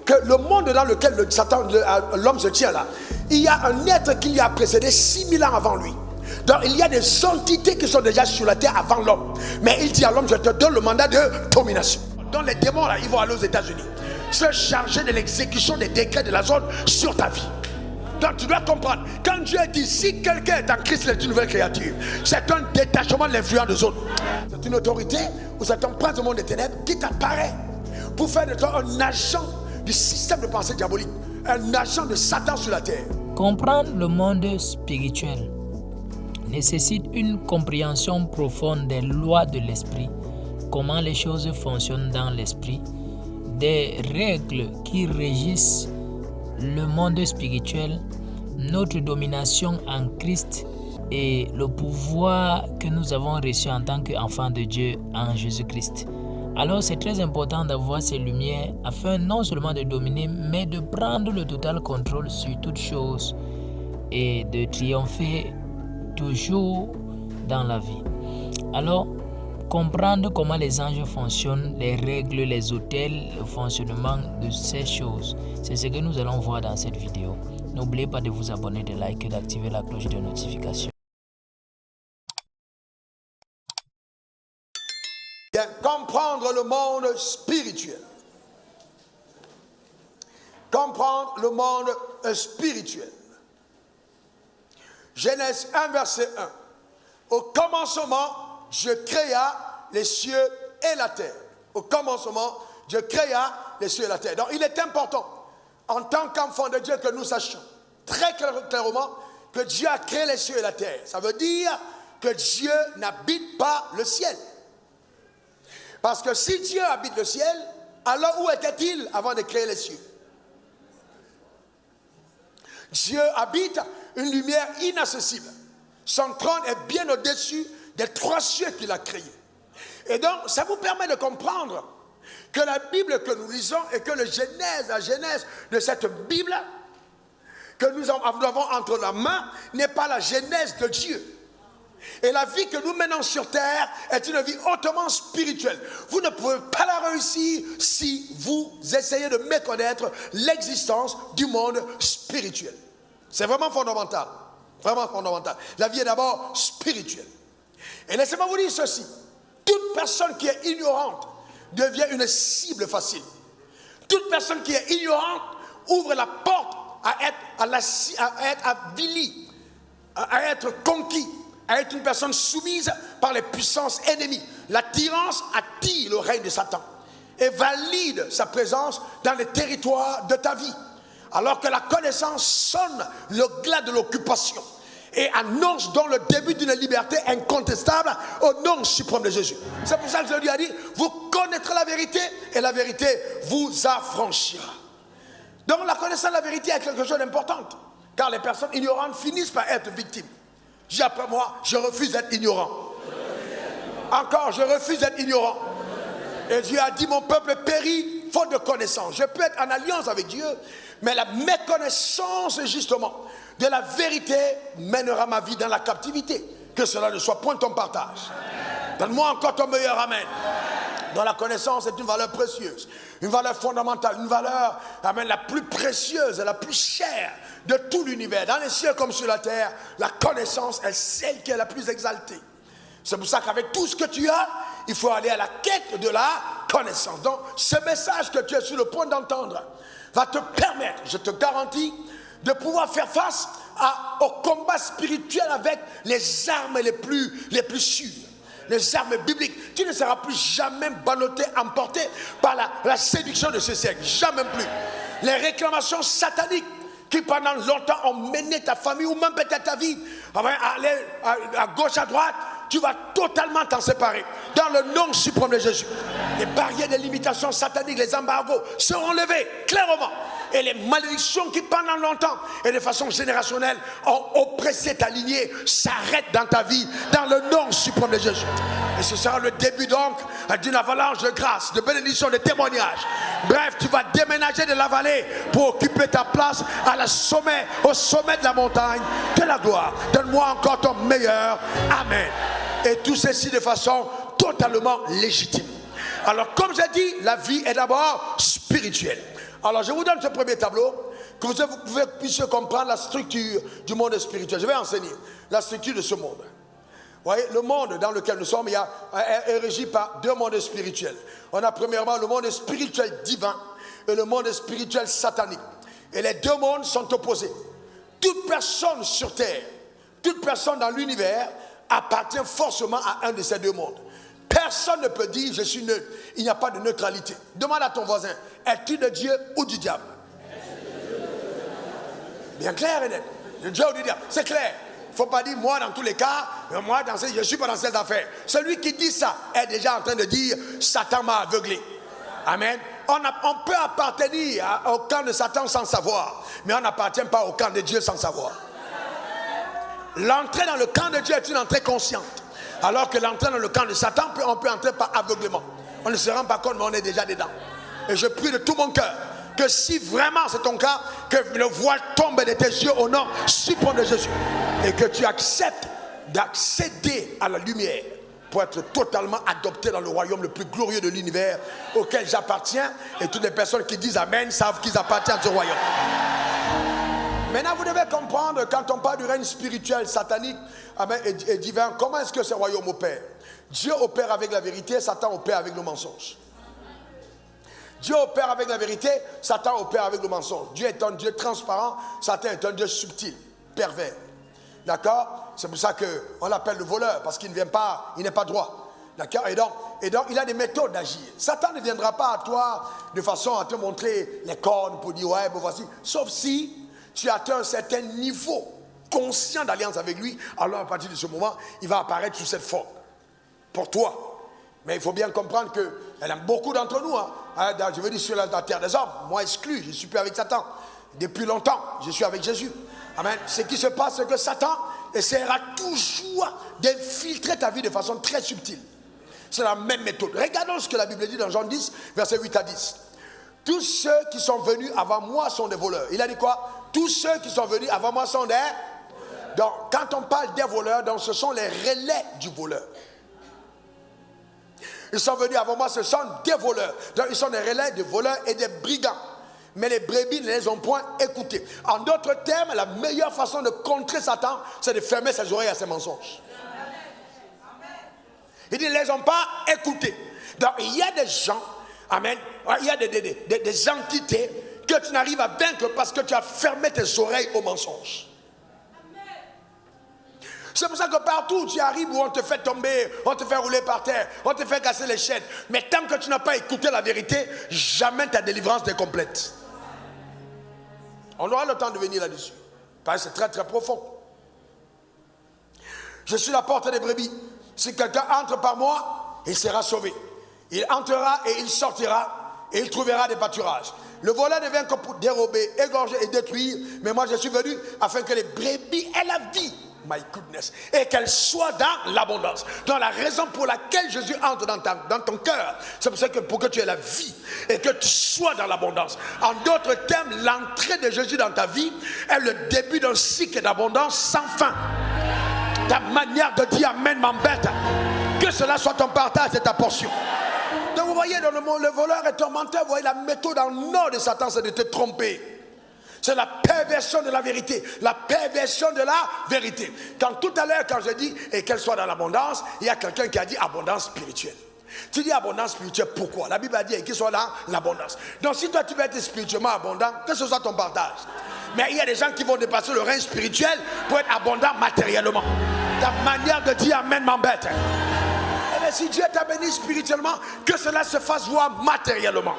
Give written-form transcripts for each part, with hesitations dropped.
que le monde dans lequel l'homme se tient là, il y a un être qui lui a précédé 6000 ans avant lui. Donc il y a des entités qui sont déjà sur la terre avant l'homme. Mais il dit à l'homme, je te donne le mandat de domination. Donc les démons là, ils vont aller aux États-Unis se charger de l'exécution des décrets de la zone sur ta vie. Donc tu dois comprendre, quand Dieu dit si quelqu'un est en Christ, il est une nouvelle créature, c'est un détachement de l'influence de zone. C'est une autorité ou c'est un prince du monde des ténèbres qui t'apparaît pour faire de toi un agent du système de pensée diabolique, un agent de Satan sur la terre. Comprendre le monde spirituel nécessite une compréhension profonde des lois de l'esprit, comment les choses fonctionnent dans l'esprit, des règles qui régissent le monde spirituel, notre domination en Christ et le pouvoir que nous avons reçu en tant qu'enfants de Dieu en Jésus-Christ. Alors c'est très important d'avoir ces lumières afin non seulement de dominer, mais de prendre le total contrôle sur toutes choses et de triompher toujours dans la vie. Alors, comprendre comment les anges fonctionnent, les règles, les autels, le fonctionnement de ces choses, c'est ce que nous allons voir dans cette vidéo. N'oubliez pas de vous abonner, de liker et d'activer la cloche de notification. Bien, comprendre le monde spirituel. Comprendre le monde spirituel. Genèse 1, verset 1. Au commencement, Dieu créa les cieux et la terre. Au commencement, Dieu créa les cieux et la terre. Donc, il est important, en tant qu'enfant de Dieu, que nous sachions très clairement que Dieu a créé les cieux et la terre. Ça veut dire que Dieu n'habite pas le ciel. Parce que si Dieu habite le ciel, alors où était-il avant de créer les cieux? Dieu habite une lumière inaccessible. Son trône est bien au-dessus des 3 cieux qu'il a créés. Et donc, ça vous permet de comprendre que la Bible que nous lisons et que la genèse de cette Bible que nous avons entre la main n'est pas la genèse de Dieu. Et la vie que nous menons sur terre est une vie hautement spirituelle. Vous ne pouvez pas la réussir si vous essayez de méconnaître l'existence du monde spirituel. C'est vraiment fondamental. Vraiment fondamental. La vie est d'abord spirituelle. Et laissez-moi vous dire ceci. Toute personne qui est ignorante devient une cible facile. Toute personne qui est ignorante ouvre la porte à être avili, à être conquis, à être une personne soumise par les puissances ennemies. L'attirance attire le règne de Satan et valide sa présence dans les territoires de ta vie. Alors que la connaissance sonne le glas de l'occupation et annonce donc le début d'une liberté incontestable au nom suprême de Jésus. C'est pour ça que Jésus a dit, vous connaîtrez la vérité et la vérité vous affranchira. Donc la connaissance de la vérité est quelque chose d'important, car les personnes ignorantes finissent par être victimes. Dis après moi, je refuse d'être ignorant. Encore, je refuse d'être ignorant. Et Dieu a dit, mon peuple périt faute de connaissance. Je peux être en alliance avec Dieu, mais la méconnaissance justement de la vérité mènera ma vie dans la captivité. Que cela ne soit point ton partage. Donne-moi encore ton meilleur amen. Dans la connaissance est une valeur précieuse, une valeur fondamentale, une valeur, amen, la plus précieuse et la plus chère de tout l'univers. Dans les cieux comme sur la terre, la connaissance est celle qui est la plus exaltée. C'est pour ça qu'avec tout ce que tu as, il faut aller à la quête de la connaissance. Donc, ce message que tu es sur le point d'entendre va te permettre, je te garantis, de pouvoir faire face au combat spirituel avec les armes les plus sûres. Les armes bibliques. Tu ne seras plus jamais ballotté, emporté par la séduction de ce siècle. Jamais plus. Les réclamations sataniques qui pendant longtemps ont mené ta famille ou même peut-être ta vie à aller à gauche, à droite, tu vas totalement t'en séparer. Dans le nom suprême de Jésus. Les barrières, les limitations sataniques, les embargos seront levés clairement. Et les malédictions qui pendant longtemps et de façon générationnelle ont oppressé ta lignée s'arrêtent dans ta vie, dans le nom suprême de Jésus. Et ce sera le début donc d'une avalanche de grâce, de bénédiction, de témoignages. Bref, tu vas déménager de la vallée pour occuper ta place au sommet de la montagne de la gloire. Donne-moi encore ton meilleur. Amen. Et tout ceci de façon totalement légitime. Alors comme j'ai dit, la vie est d'abord spirituelle. Alors je vous donne ce premier tableau, que vous puissiez comprendre la structure du monde spirituel. Je vais enseigner la structure de ce monde. Vous voyez, le monde dans lequel nous sommes est régi par deux mondes spirituels. On a premièrement le monde spirituel divin et le monde spirituel satanique. Et les deux mondes sont opposés. Toute personne sur terre, toute personne dans l'univers appartient forcément à un de ces deux mondes. Personne ne peut dire je suis neutre. Il n'y a pas de neutralité. Demande à ton voisin, es-tu de Dieu ou du diable? Bien clair et net. De Dieu ou du diable, c'est clair. Il ne faut pas dire moi dans tous les cas, moi je ne suis pas dans ces affaires. Celui qui dit ça est déjà en train de dire Satan m'a aveuglé. Amen. On peut appartenir au camp de Satan sans savoir, mais on n'appartient pas au camp de Dieu sans savoir. L'entrée dans le camp de Dieu est une entrée consciente, alors que l'entrée dans le camp de Satan, on peut entrer par aveuglement. On ne se rend pas compte, mais on est déjà dedans. Et je prie de tout mon cœur que si vraiment c'est ton cas, que le voile tombe de tes yeux au nom suprême de Jésus, et que tu acceptes d'accéder à la lumière pour être totalement adopté dans le royaume le plus glorieux de l'univers auquel j'appartiens. Et toutes les personnes qui disent Amen savent qu'ils appartiennent à ce royaume. Maintenant, vous devez comprendre, quand on parle du règne spirituel, satanique et divin, comment est-ce que ce royaume opère? Dieu opère avec la vérité, Satan opère avec le mensonge. Dieu opère avec la vérité, Satan opère avec le mensonge. Dieu est un Dieu transparent, Satan est un Dieu subtil, pervers. D'accord? C'est pour ça qu'on l'appelle le voleur, parce qu'il ne vient pas, il n'est pas droit. D'accord? Et donc, il a des méthodes d'agir. Satan ne viendra pas à toi de façon à te montrer les cornes pour dire, ouais, bon, voici. Sauf si tu atteins un certain niveau conscient d'alliance avec lui, alors à partir de ce moment, il va apparaître sous cette forme. Pour toi. Mais il faut bien comprendre qu'il y a beaucoup d'entre nous, je veux dire sur la terre des hommes, moi exclu, je ne suis plus avec Satan. Depuis longtemps, je suis avec Jésus. Amen. Ce qui se passe, c'est que Satan essaiera toujours d'infiltrer ta vie de façon très subtile. C'est la même méthode. Regardons ce que la Bible dit dans Jean 10, versets 8 à 10. Tous ceux qui sont venus avant moi sont des voleurs. Il a dit quoi? Tous ceux qui sont venus avant moi sont des... Donc, quand on parle des voleurs, donc ce sont les relais du voleur. Ils sont venus avant moi, ce sont des voleurs. Donc, ils sont des relais de voleurs et des brigands. Mais les brebis ne les ont point écoutés. En d'autres termes, la meilleure façon de contrer Satan, c'est de fermer ses oreilles à ses mensonges. Il dit, ils ne les ont pas écoutés. Donc, il y a des gens, amen, il y a des entités que tu n'arrives à vaincre parce que tu as fermé tes oreilles aux mensonges. C'est pour ça que partout où tu arrives, où on te fait tomber, on te fait rouler par terre, on te fait casser les chaînes. Mais tant que tu n'as pas écouté la vérité, jamais ta délivrance n'est complète. On aura le temps de venir là-dessus. Parce que c'est très très profond. Je suis la porte des brebis. Si quelqu'un entre par moi, il sera sauvé. Il entrera et il sortira et il trouvera des pâturages. Le voleur ne vient que pour dérober, égorger et détruire. Mais moi je suis venu afin que les brebis aient la vie. My goodness. Et qu'elle soit dans l'abondance. Donc la raison pour laquelle Jésus entre dans ton cœur, c'est pour que tu aies la vie et que tu sois dans l'abondance. En d'autres termes, l'entrée de Jésus dans ta vie est le début d'un cycle d'abondance sans fin. Ta manière de dire Amen m'embête. Que cela soit ton partage et ta portion. Donc vous voyez, dans le monde, le voleur est un menteur. Vous voyez, la méthode en or de Satan, c'est de te tromper. C'est la perversion de la vérité. La perversion de la vérité. Quand tout à l'heure, quand je dis et qu'elle soit dans l'abondance, il y a quelqu'un qui a dit abondance spirituelle. Tu dis abondance spirituelle, pourquoi? La Bible a dit qu'il soit dans l'abondance. Donc si toi tu veux être spirituellement abondant, que ce soit ton partage. Mais il y a des gens qui vont dépasser le règne spirituel pour être abondant matériellement. Ta manière de dire Amen m'embête. Et bien si Dieu t'a béni spirituellement, que cela se fasse voir matériellement.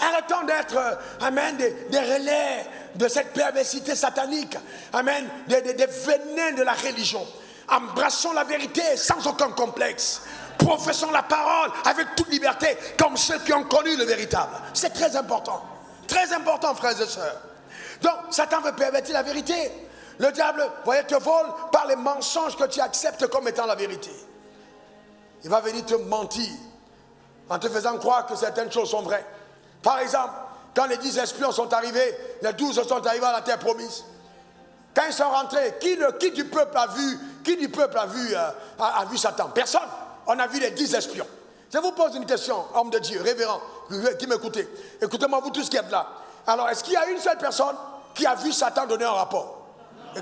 Arrêtons d'être, amen, des relais de cette perversité satanique, amen, des venins de la religion. Embrassons la vérité sans aucun complexe. Professons la parole avec toute liberté, comme ceux qui ont connu le véritable. C'est très important, frères et sœurs. Donc, Satan veut pervertir la vérité. Le diable, voyez, te vole par les mensonges que tu acceptes comme étant la vérité. Il va venir te mentir en te faisant croire que certaines choses sont vraies. Par exemple, quand les 10 espions sont arrivés, les 12 sont arrivés à la terre promise. Quand ils sont rentrés, qui du peuple a vu Satan? Personne. On a vu les 10 espions. Je vous pose une question, homme de Dieu, révérend, qui m'écoutez. Écoutez-moi, vous tous qui êtes là. Alors, est-ce qu'il y a une seule personne qui a vu Satan donner un rapport?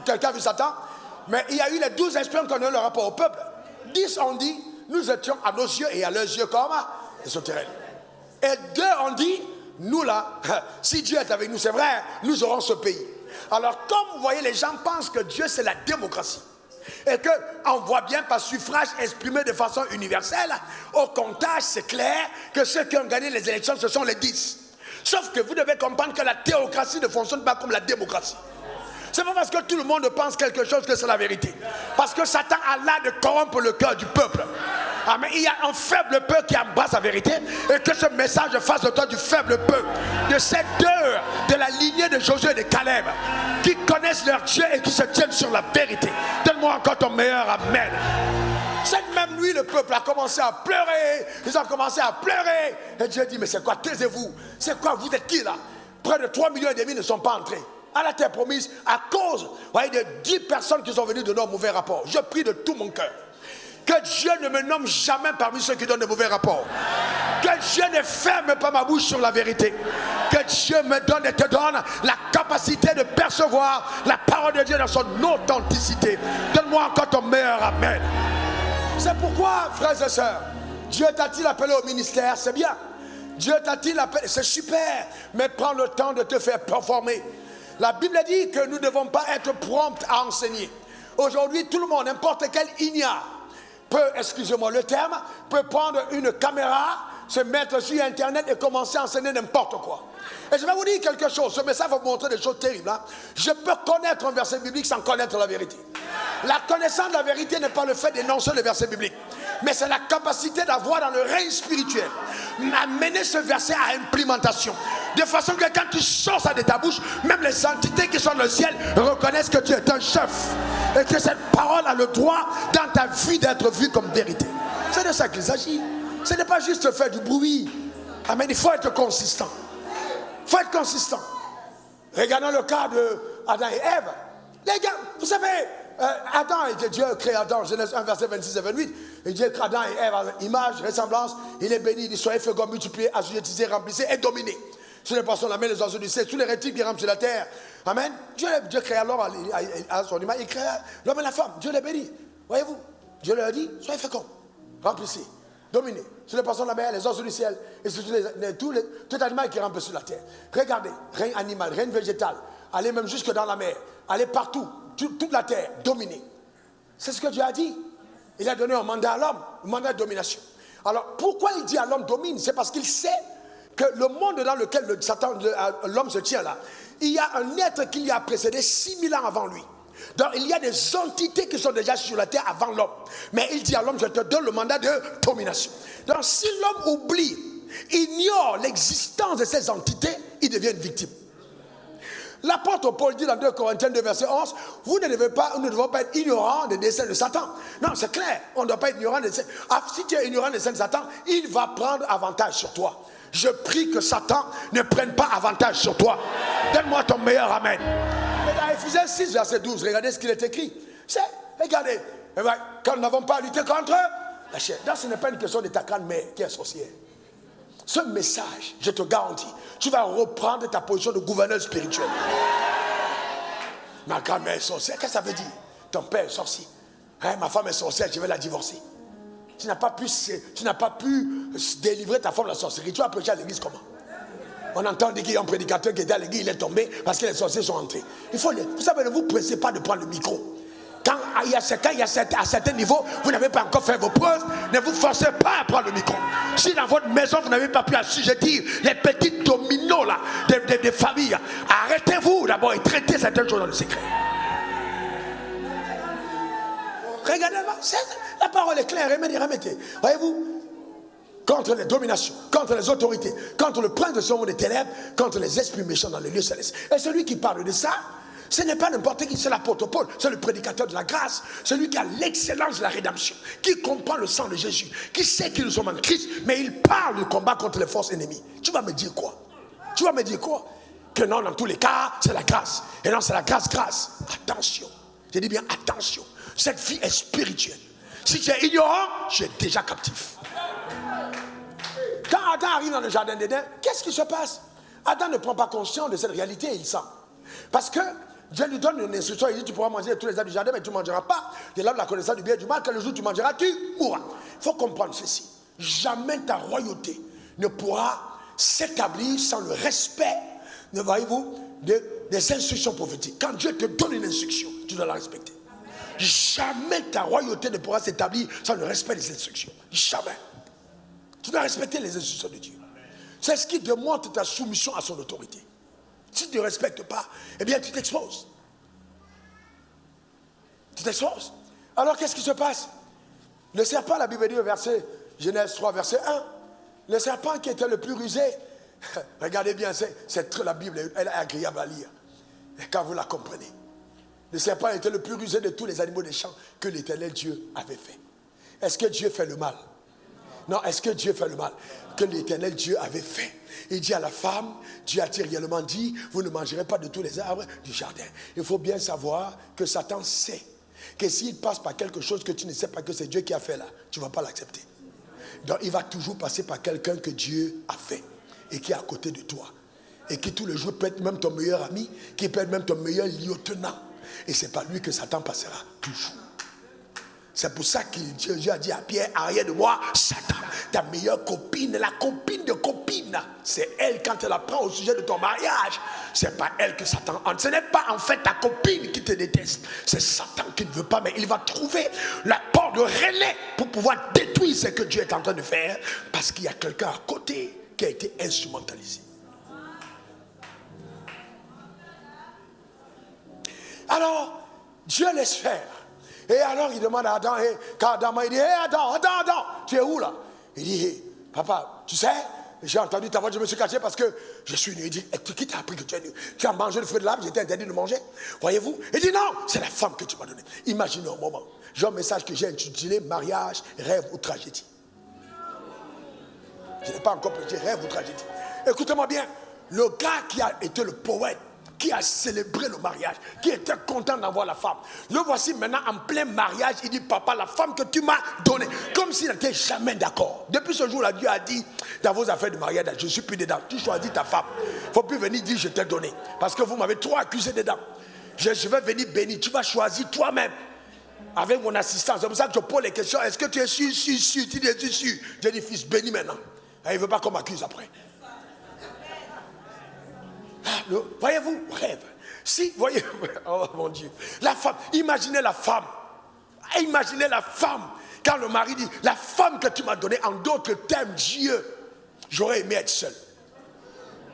Quelqu'un a vu Satan? Mais il y a eu les 12 espions qui ont donné le rapport au peuple. 10 ont dit, nous étions à nos yeux et à leurs yeux comme des sauterelles. Et 2 ont dit, nous là, si Dieu est avec nous, c'est vrai, nous aurons ce pays. Alors, comme vous voyez, les gens pensent que Dieu c'est la démocratie. Et qu'on voit bien par suffrage exprimé de façon universelle, au comptage, c'est clair que ceux qui ont gagné les élections, ce sont les 10. Sauf que vous devez comprendre que la théocratie ne fonctionne pas comme la démocratie. C'est pas parce que tout le monde pense quelque chose que c'est la vérité. Parce que Satan a l'art de corrompre le cœur du peuple. Ah, mais il y a un faible peuple qui embrasse la vérité, et que ce message fasse de toi du faible peuple, de ces 2 de la lignée de Josué et de Caleb, qui connaissent leur Dieu et qui se tiennent sur la vérité. Donne-moi encore ton meilleur amen. Cette même nuit, le peuple a commencé à pleurer. Ils ont commencé à pleurer. Et Dieu dit, mais c'est quoi? Taisez-vous. C'est quoi? Vous êtes qui là? Près de 3,5 millions ne sont pas entrés à la terre promise à cause, voyez, de 10 personnes qui sont venues de nos mauvais rapports. Je prie de tout mon cœur que Dieu ne me nomme jamais parmi ceux qui donnent de mauvais rapports. Que Dieu ne ferme pas ma bouche sur la vérité. Que Dieu me donne et te donne la capacité de percevoir la parole de Dieu dans son authenticité. Donne-moi encore ton meilleur amen. C'est pourquoi, frères et sœurs, Dieu t'a-t-il appelé au ministère? C'est bien. Dieu t'a-t-il appelé? C'est super. Mais prends le temps de te faire performer. La Bible dit que nous ne devons pas être prompts à enseigner. Aujourd'hui, tout le monde, n'importe quel ignare, peut, excusez-moi le terme, peut prendre une caméra, se mettre sur Internet et commencer à enseigner n'importe quoi. Et je vais vous dire quelque chose, ce message va vous montrer des choses terribles. Hein? Je peux connaître un verset biblique sans connaître la vérité. La connaissance de la vérité n'est pas le fait d'énoncer le verset biblique, mais c'est la capacité d'avoir dans le règne spirituel, amener ce verset à implémentation. De façon que quand tu sors ça de ta bouche, même les entités qui sont dans le ciel reconnaissent que tu es un chef. Et que cette parole a le droit dans ta vie d'être vue comme vérité. C'est de ça qu'il s'agit. Ce n'est pas juste faire du bruit. Amen, il faut être consistant. Il faut être consistant. Regardons le cas de Adam et Ève. Les gars, vous savez, Adam et Dieu crée Adam, Genèse 1, verset 26 et 28. Et Dieu crée Adam et Ève à image, ressemblance. Il est béni, il dit soyez féconds, multipliés, assujettissez, remplissez et dominez. Sur les poissons, la mer, les oiseaux du ciel, tous les reptiles qui rampent sur la terre. Amen. Dieu crée l'homme à son image, il crée l'homme et la femme. Dieu les bénit. Voyez-vous, Dieu leur a dit soyez féconds, remplissez, dominez. Sur les poissons de la mer, les oiseaux du ciel, et sur tout animal qui rampe sur la terre. Regardez, règne animal, règne végétal, allez même jusque dans la mer, allez partout, toute la terre, dominez. C'est ce que Dieu a dit. Il a donné un mandat à l'homme, un mandat de domination. Alors, pourquoi il dit à l'homme domine? C'est parce qu'il sait que le monde dans lequel l'homme se tient là, il y a un être qui lui a précédé 6000 ans avant lui. Donc il y a des entités qui sont déjà sur la terre avant l'homme. Mais il dit à l'homme, je te donne le mandat de domination. Donc si l'homme oublie, ignore l'existence de ces entités, il devient une victime. L'apôtre Paul dit dans 2 Corinthiens 2 verset 11, nous ne devons pas être ignorants des desseins de Satan. Non, c'est clair, on ne doit pas être ignorant des desseins. Si tu es ignorant des desseins de Satan, il va prendre avantage sur toi. Je prie que Satan ne prenne pas avantage sur toi. Donne-moi ton meilleur amen. Et dans Éphésiens 6, verset 12, regardez ce qu'il est écrit. Regardez, quand nous n'avons pas à lutter contre la chair. Donc ce n'est pas une question de ta grande mère qui est sorcière. Ce message, je te garantis, tu vas reprendre ta position de gouverneur spirituel. Ma grand-mère est sorcière, qu'est-ce que ça veut dire? Ton père est sorcier. Ma femme est sorcière, je vais la divorcer. Tu n'as pas pu délivrer ta femme de la sorcellerie. Tu vas prêcher à l'église comment? On entend dire qu'il y a un prédicateur qui était à l'église, il est tombé parce que les sorciers sont entrés. Vous savez, ne vous pressez pas de prendre le micro. Quand il y a à certains niveaux, vous n'avez pas encore fait vos preuves, ne vous forcez pas à prendre le micro. Si dans votre maison, vous n'avez pas pu assujettir les petits dominos là, des familles, arrêtez-vous d'abord et traitez certaines choses dans le secret. Regardez-moi, la parole est claire, remettez. Voyez-vous, contre les dominations, contre les autorités, contre le prince de ce monde des ténèbres, contre les esprits méchants dans les lieux célestes. Et celui qui parle de ça, ce n'est pas n'importe qui, c'est l'apôtre Paul, c'est le prédicateur de la grâce, celui qui a l'excellence de la rédemption, qui comprend le sang de Jésus, qui sait que nous sommes en Christ, mais il parle du combat contre les forces ennemies. Tu vas me dire quoi? Que non, dans tous les cas, c'est la grâce. Et non, c'est la grâce. Attention, je dis bien attention, cette vie est spirituelle. Si tu es ignorant, tu es déjà captif. Quand Adam arrive dans le jardin d'Éden, qu'est-ce qui se passe? Adam ne prend pas conscience de cette réalité, il sent. Parce que Dieu lui donne une instruction, il dit tu pourras manger de tous les arbres du jardin, mais tu ne mangeras pas de l'arbre de la connaissance du bien et du mal, que le jour où tu mangeras, tu mourras. Il faut comprendre ceci. Jamais ta royauté ne pourra s'établir sans le respect, voyez-vous, des instructions prophétiques. Quand Dieu te donne une instruction, tu dois la respecter. Jamais ta royauté ne pourra s'établir sans le respect des instructions. Jamais. Tu dois respecter les instructions de Dieu. C'est ce qui démontre ta soumission à son autorité. Si tu ne respectes pas, eh bien tu t'exposes. Tu t'exposes. Alors qu'est-ce qui se passe? Le serpent, la Bible dit au verset Genèse 3, verset 1, le serpent qui était le plus rusé, regardez bien, la Bible, elle est agréable à lire, quand vous la comprenez. Le serpent était le plus rusé de tous les animaux des champs que l'Éternel Dieu avait fait. Est-ce que Dieu fait le mal? Non, est-ce que Dieu fait le mal? Que l'Éternel Dieu avait fait. Il dit à la femme, Dieu a réellement dit, vous ne mangerez pas de tous les arbres du jardin. Il faut bien savoir que Satan sait que s'il passe par quelque chose que tu ne sais pas que c'est Dieu qui a fait là, tu ne vas pas l'accepter. Donc il va toujours passer par quelqu'un que Dieu a fait et qui est à côté de toi. Et qui tous les jours peut être même ton meilleur ami, qui peut être même ton meilleur lieutenant. Et c'est par lui que Satan passera toujours. C'est pour ça que Dieu a dit à Pierre, arrière de moi, Satan, ta meilleure copine, la copine de copine, c'est elle quand elle apprend au sujet de ton mariage. C'est pas elle que Satan entre. Ce n'est pas en fait ta copine qui te déteste. C'est Satan qui ne veut pas, mais il va trouver la porte de relais pour pouvoir détruire ce que Dieu est en train de faire, parce qu'il y a quelqu'un à côté qui a été instrumentalisé. Alors, Dieu laisse faire. Et alors il demande à Adam, quand Adam il dit, Adam, tu es où là? Il dit, hey, papa, tu sais, j'ai entendu ta voix, je me suis caché parce que je suis nu. Il dit, qui t'a appris que tu es nu? Tu as mangé le fruit de l'arbre, j'étais interdit de manger. Voyez-vous? Il dit, non, c'est la femme que tu m'as donnée. Imaginez un moment, j'ai un message que j'ai intitulé mariage, rêve ou tragédie. Je n'ai pas encore précisé rêve ou tragédie. Écoutez-moi bien, le gars qui a été le poète, qui a célébré le mariage, qui était content d'avoir la femme. Le voici maintenant en plein mariage, il dit, papa, la femme que tu m'as donnée, comme s'il n'était jamais d'accord. Depuis ce jour-là, Dieu a dit, dans vos affaires de mariage, je ne suis plus dedans. Tu choisis ta femme. Il ne faut plus venir dire, je t'ai donné. Parce que vous m'avez trop accusé dedans. Je vais venir bénir. Tu vas choisir toi-même. Avec mon assistance. C'est pour ça que je pose les questions. Est-ce que tu es sûr? Tu dis, sûr. Je dis, fils, bénis maintenant. Et il ne veut pas qu'on m'accuse après. Voyez-vous, rêve. Si, voyez, oh mon Dieu, la femme, imaginez la femme, quand le mari dit, la femme que tu m'as donnée, en d'autres termes, Dieu, j'aurais aimé être seul.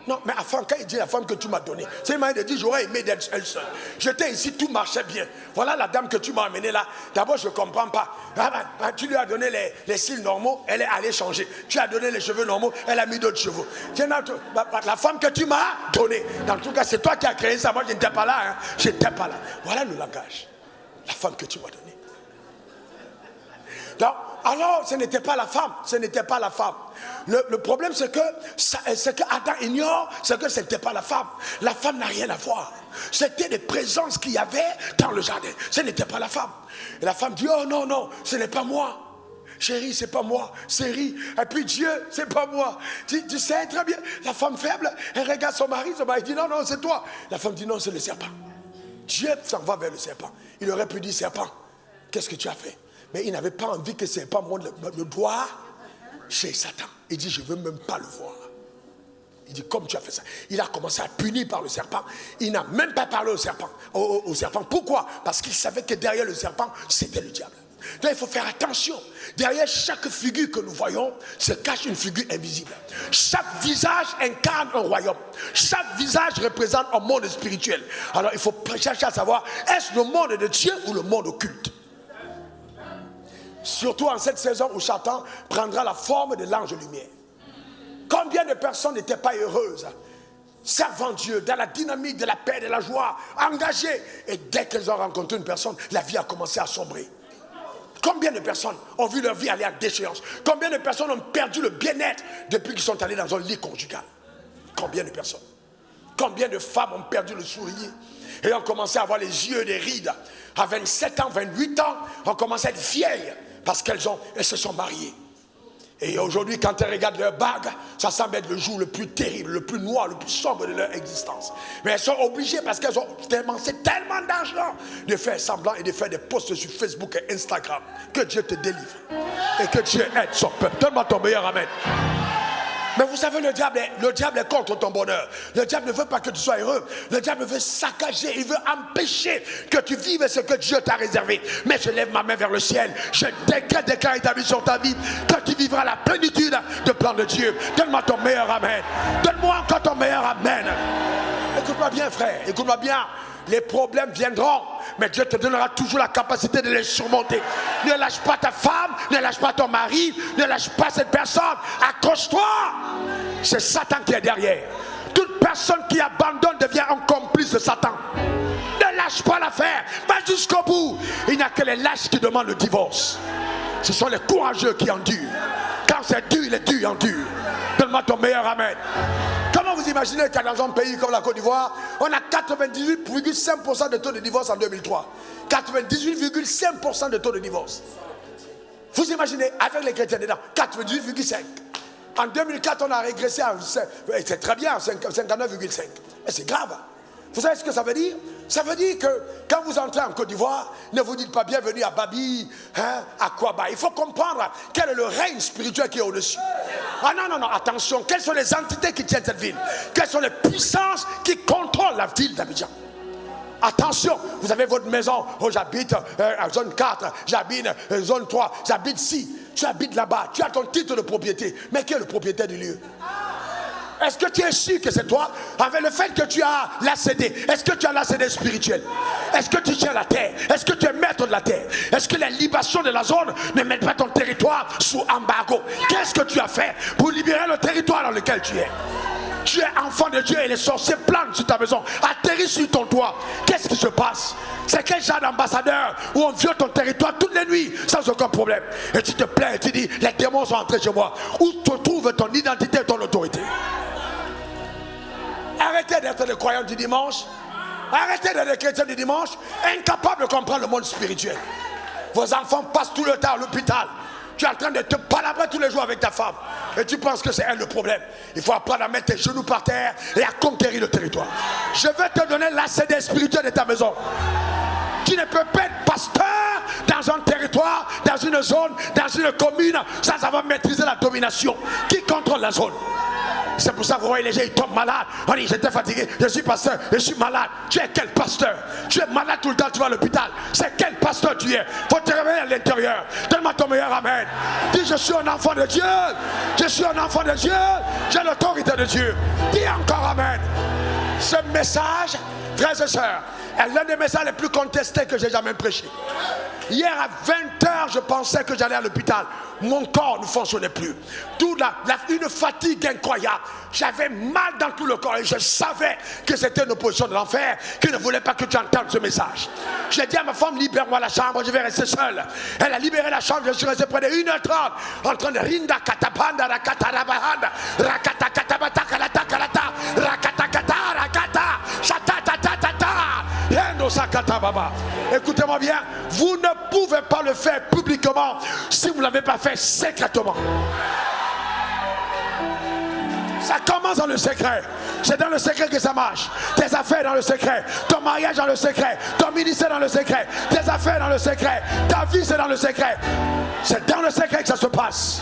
Non, mais enfin, quand il dit la femme que tu m'as donnée, c'est une manière de dire, j'aurais aimé d'être seul. J'étais ici, tout marchait bien. Voilà la dame que tu m'as amenée là. D'abord, je ne comprends pas. Tu lui as donné les cils normaux, elle est allée changer. Tu as donné les cheveux normaux, elle a mis d'autres cheveux. La femme que tu m'as donnée, en tout cas, c'est toi qui as créé ça. Moi, je n'étais pas là. Hein. Je n'étais pas là. Voilà le langage. La femme que tu m'as donnée. Donc, alors, ce n'était pas la femme. Ce n'était pas la femme. Le problème, c'est que Adam ignore, c'est que ce n'était pas la femme. La femme n'a rien à voir. C'était des présences qu'il y avait dans le jardin. Ce n'était pas la femme. Et la femme dit, oh non, non, ce n'est pas moi. Chérie, c'est pas moi. Chérie, et puis Dieu, c'est pas moi. Tu sais très bien, la femme faible, elle regarde son mari dit, non, non, c'est toi. La femme dit, non, c'est le serpent. Dieu s'en va vers le serpent. Il aurait pu dire, serpent, qu'est-ce que tu as fait? Mais il n'avait pas envie que le serpent monte le doigt chez Satan. Il dit, je ne veux même pas le voir. Il dit, comme tu as fait ça. Il a commencé à punir par le serpent. Il n'a même pas parlé au serpent. Pourquoi? Parce qu'il savait que derrière le serpent, c'était le diable. Donc il faut faire attention. Derrière chaque figure que nous voyons se cache une figure invisible. Chaque visage incarne un royaume. Chaque visage représente un monde spirituel. Alors il faut chercher à savoir, est-ce le monde de Dieu ou le monde occulte? Surtout en cette saison où Satan prendra la forme de l'ange lumière. Combien de personnes n'étaient pas heureuses, servant Dieu, dans la dynamique de la paix, de la joie, engagées. Et dès qu'elles ont rencontré une personne, la vie a commencé à sombrer. Combien de personnes ont vu leur vie aller à déchéance? Combien de personnes ont perdu le bien-être depuis qu'ils sont allés dans un lit conjugal? Combien de personnes? Combien de femmes ont perdu le sourire et ont commencé à avoir les yeux des rides? À 27 ans, 28 ans, ont commencé à être vieilles parce qu'elles se sont mariées. Et aujourd'hui, quand elles regardent leur bague, ça semble être le jour le plus terrible, le plus noir, le plus sombre de leur existence. Mais elles sont obligées, parce qu'elles ont dépensé tellement d'argent, de faire semblant et de faire des posts sur Facebook et Instagram. Que Dieu te délivre et que Dieu aide son peuple. Donne-moi ton meilleur amen. Mais vous savez, le diable est contre ton bonheur. Le diable ne veut pas que tu sois heureux. Le diable veut saccager, il veut empêcher que tu vives ce que Dieu t'a réservé. Mais je lève ma main vers le ciel. Je déclare établi sur ta vie que tu vivras la plénitude de plan de Dieu. Donne-moi ton meilleur amen. Donne-moi encore ton meilleur amen. Écoute-moi bien, frère. Écoute-moi bien. Les problèmes viendront, mais Dieu te donnera toujours la capacité de les surmonter. Ne lâche pas ta femme, ne lâche pas ton mari, ne lâche pas cette personne. Accroche-toi. C'est Satan qui est derrière. Toute personne qui abandonne devient un complice de Satan. Ne lâche pas l'affaire, va jusqu'au bout. Il n'y a que les lâches qui demandent le divorce. Ce sont les courageux qui endurent. Quand c'est dur, il est dur, endure. Donne-moi ton meilleur amen. Comment vous imaginez que dans un pays comme la Côte d'Ivoire, on a 98,5% de taux de divorce en 2003. 98,5% de taux de divorce. Vous imaginez, avec les chrétiens dedans, 98,5%. En 2004, on a régressé à, c'est très bien, 59,5%. Et c'est grave. Vous savez ce que ça veut dire? Ça veut dire que quand vous entrez en Côte d'Ivoire, ne vous dites pas bienvenue à Babi, à Kwaba. Il faut comprendre quel est le règne spirituel qui est au-dessus. Ah non, attention, quelles sont les entités qui tiennent cette ville? Quelles sont les puissances qui contrôlent la ville d'Abidjan? Attention, vous avez votre maison, oh j'habite à zone 4, j'habite zone 3, j'habite ici, tu habites là-bas, tu as ton titre de propriété, mais qui est le propriétaire du lieu? Est-ce que tu es sûr que c'est toi? Avec le fait que tu as l'ACD, est-ce que tu as l'ACD spirituel? Est-ce que tu tiens la terre? Est-ce que tu es maître de la terre? Est-ce que les libations de la zone ne mettent pas ton territoire sous embargo? Qu'est-ce que tu as fait pour libérer le territoire dans lequel tu es? Tu es enfant de Dieu et les sorciers plantent sur ta maison, atterrissent sur ton toit. Qu'est-ce qui se passe? C'est quel genre d'ambassadeur où on viole ton territoire toutes les nuits sans aucun problème? Et tu te plains et tu dis, les démons sont entrés chez moi. Où te trouve ton identité et ton autorité? Arrêtez d'être des croyants du dimanche. Arrêtez d'être des chrétiens du dimanche, incapables de comprendre le monde spirituel. Vos enfants passent tout le temps à l'hôpital. Tu es en train de te palabrer tous les jours avec ta femme. Et tu penses que c'est elle le problème. Il faut apprendre à mettre tes genoux par terre et à conquérir le territoire. Je vais te donner l'ACD spirituel de ta maison. Tu ne peux pas être pasteur dans un territoire, dans une zone, dans une commune, sans avoir maîtrisé la domination. Qui contrôle la zone? C'est pour ça que vous voyez les gens, ils tombent malades. On dit, j'étais fatigué, je suis pasteur, je suis malade. Tu es quel pasteur? Tu es malade tout le temps, tu vas à l'hôpital. C'est quel pasteur tu es? Faut te réveiller à l'intérieur. Donne-moi ton meilleur amen. Dis, je suis un enfant de Dieu. Je suis un enfant de Dieu. J'ai l'autorité de Dieu. Dis encore amen. Ce message, frères et sœurs, est l'un des messages les plus contestés que j'ai jamais prêché. Hier à 20h, je pensais que j'allais à l'hôpital. Mon corps ne fonctionnait plus. Une fatigue incroyable. J'avais mal dans tout le corps et je savais que c'était une opposition de l'enfer qui ne voulait pas que tu entendes ce message. J'ai dit à ma femme, libère-moi la chambre, je vais rester seul. Elle a libéré la chambre, je suis resté près de 1h30 en train de rinda katapanda rakatarabahanda rakatakatabata kalata kalata rakatakata rakata chatatatata yendo sakata baba. Écoutez-moi bien, vous ne pouvez pas le faire publiquement si vous ne l'avez pas fait secrètement. Ça commence dans le secret. C'est dans le secret que ça marche. Tes affaires dans le secret. Ton mariage dans le secret. Ton ministère dans le secret. Tes affaires dans le secret. Ta vie c'est dans le secret. C'est dans le secret que ça se passe.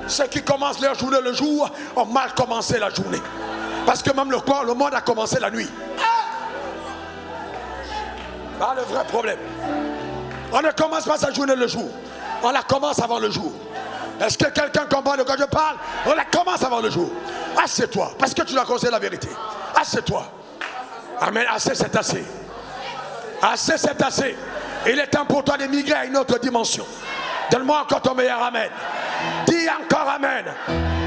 Ceux qui commencent leur journée le jour ont mal commencé la journée. Parce que même le monde a commencé la nuit. Pas le vrai problème. On ne commence pas sa journée le jour. On la commence avant le jour. Est-ce que quelqu'un comprend de quoi je parle? On la commence avant le jour. Assieds-toi, parce que tu dois conseiller la vérité. Assieds-toi. Amen, assez c'est assez. Assez c'est assez. Il est temps pour toi de migrer à une autre dimension. Donne-moi encore ton meilleur amen. Dis encore amen.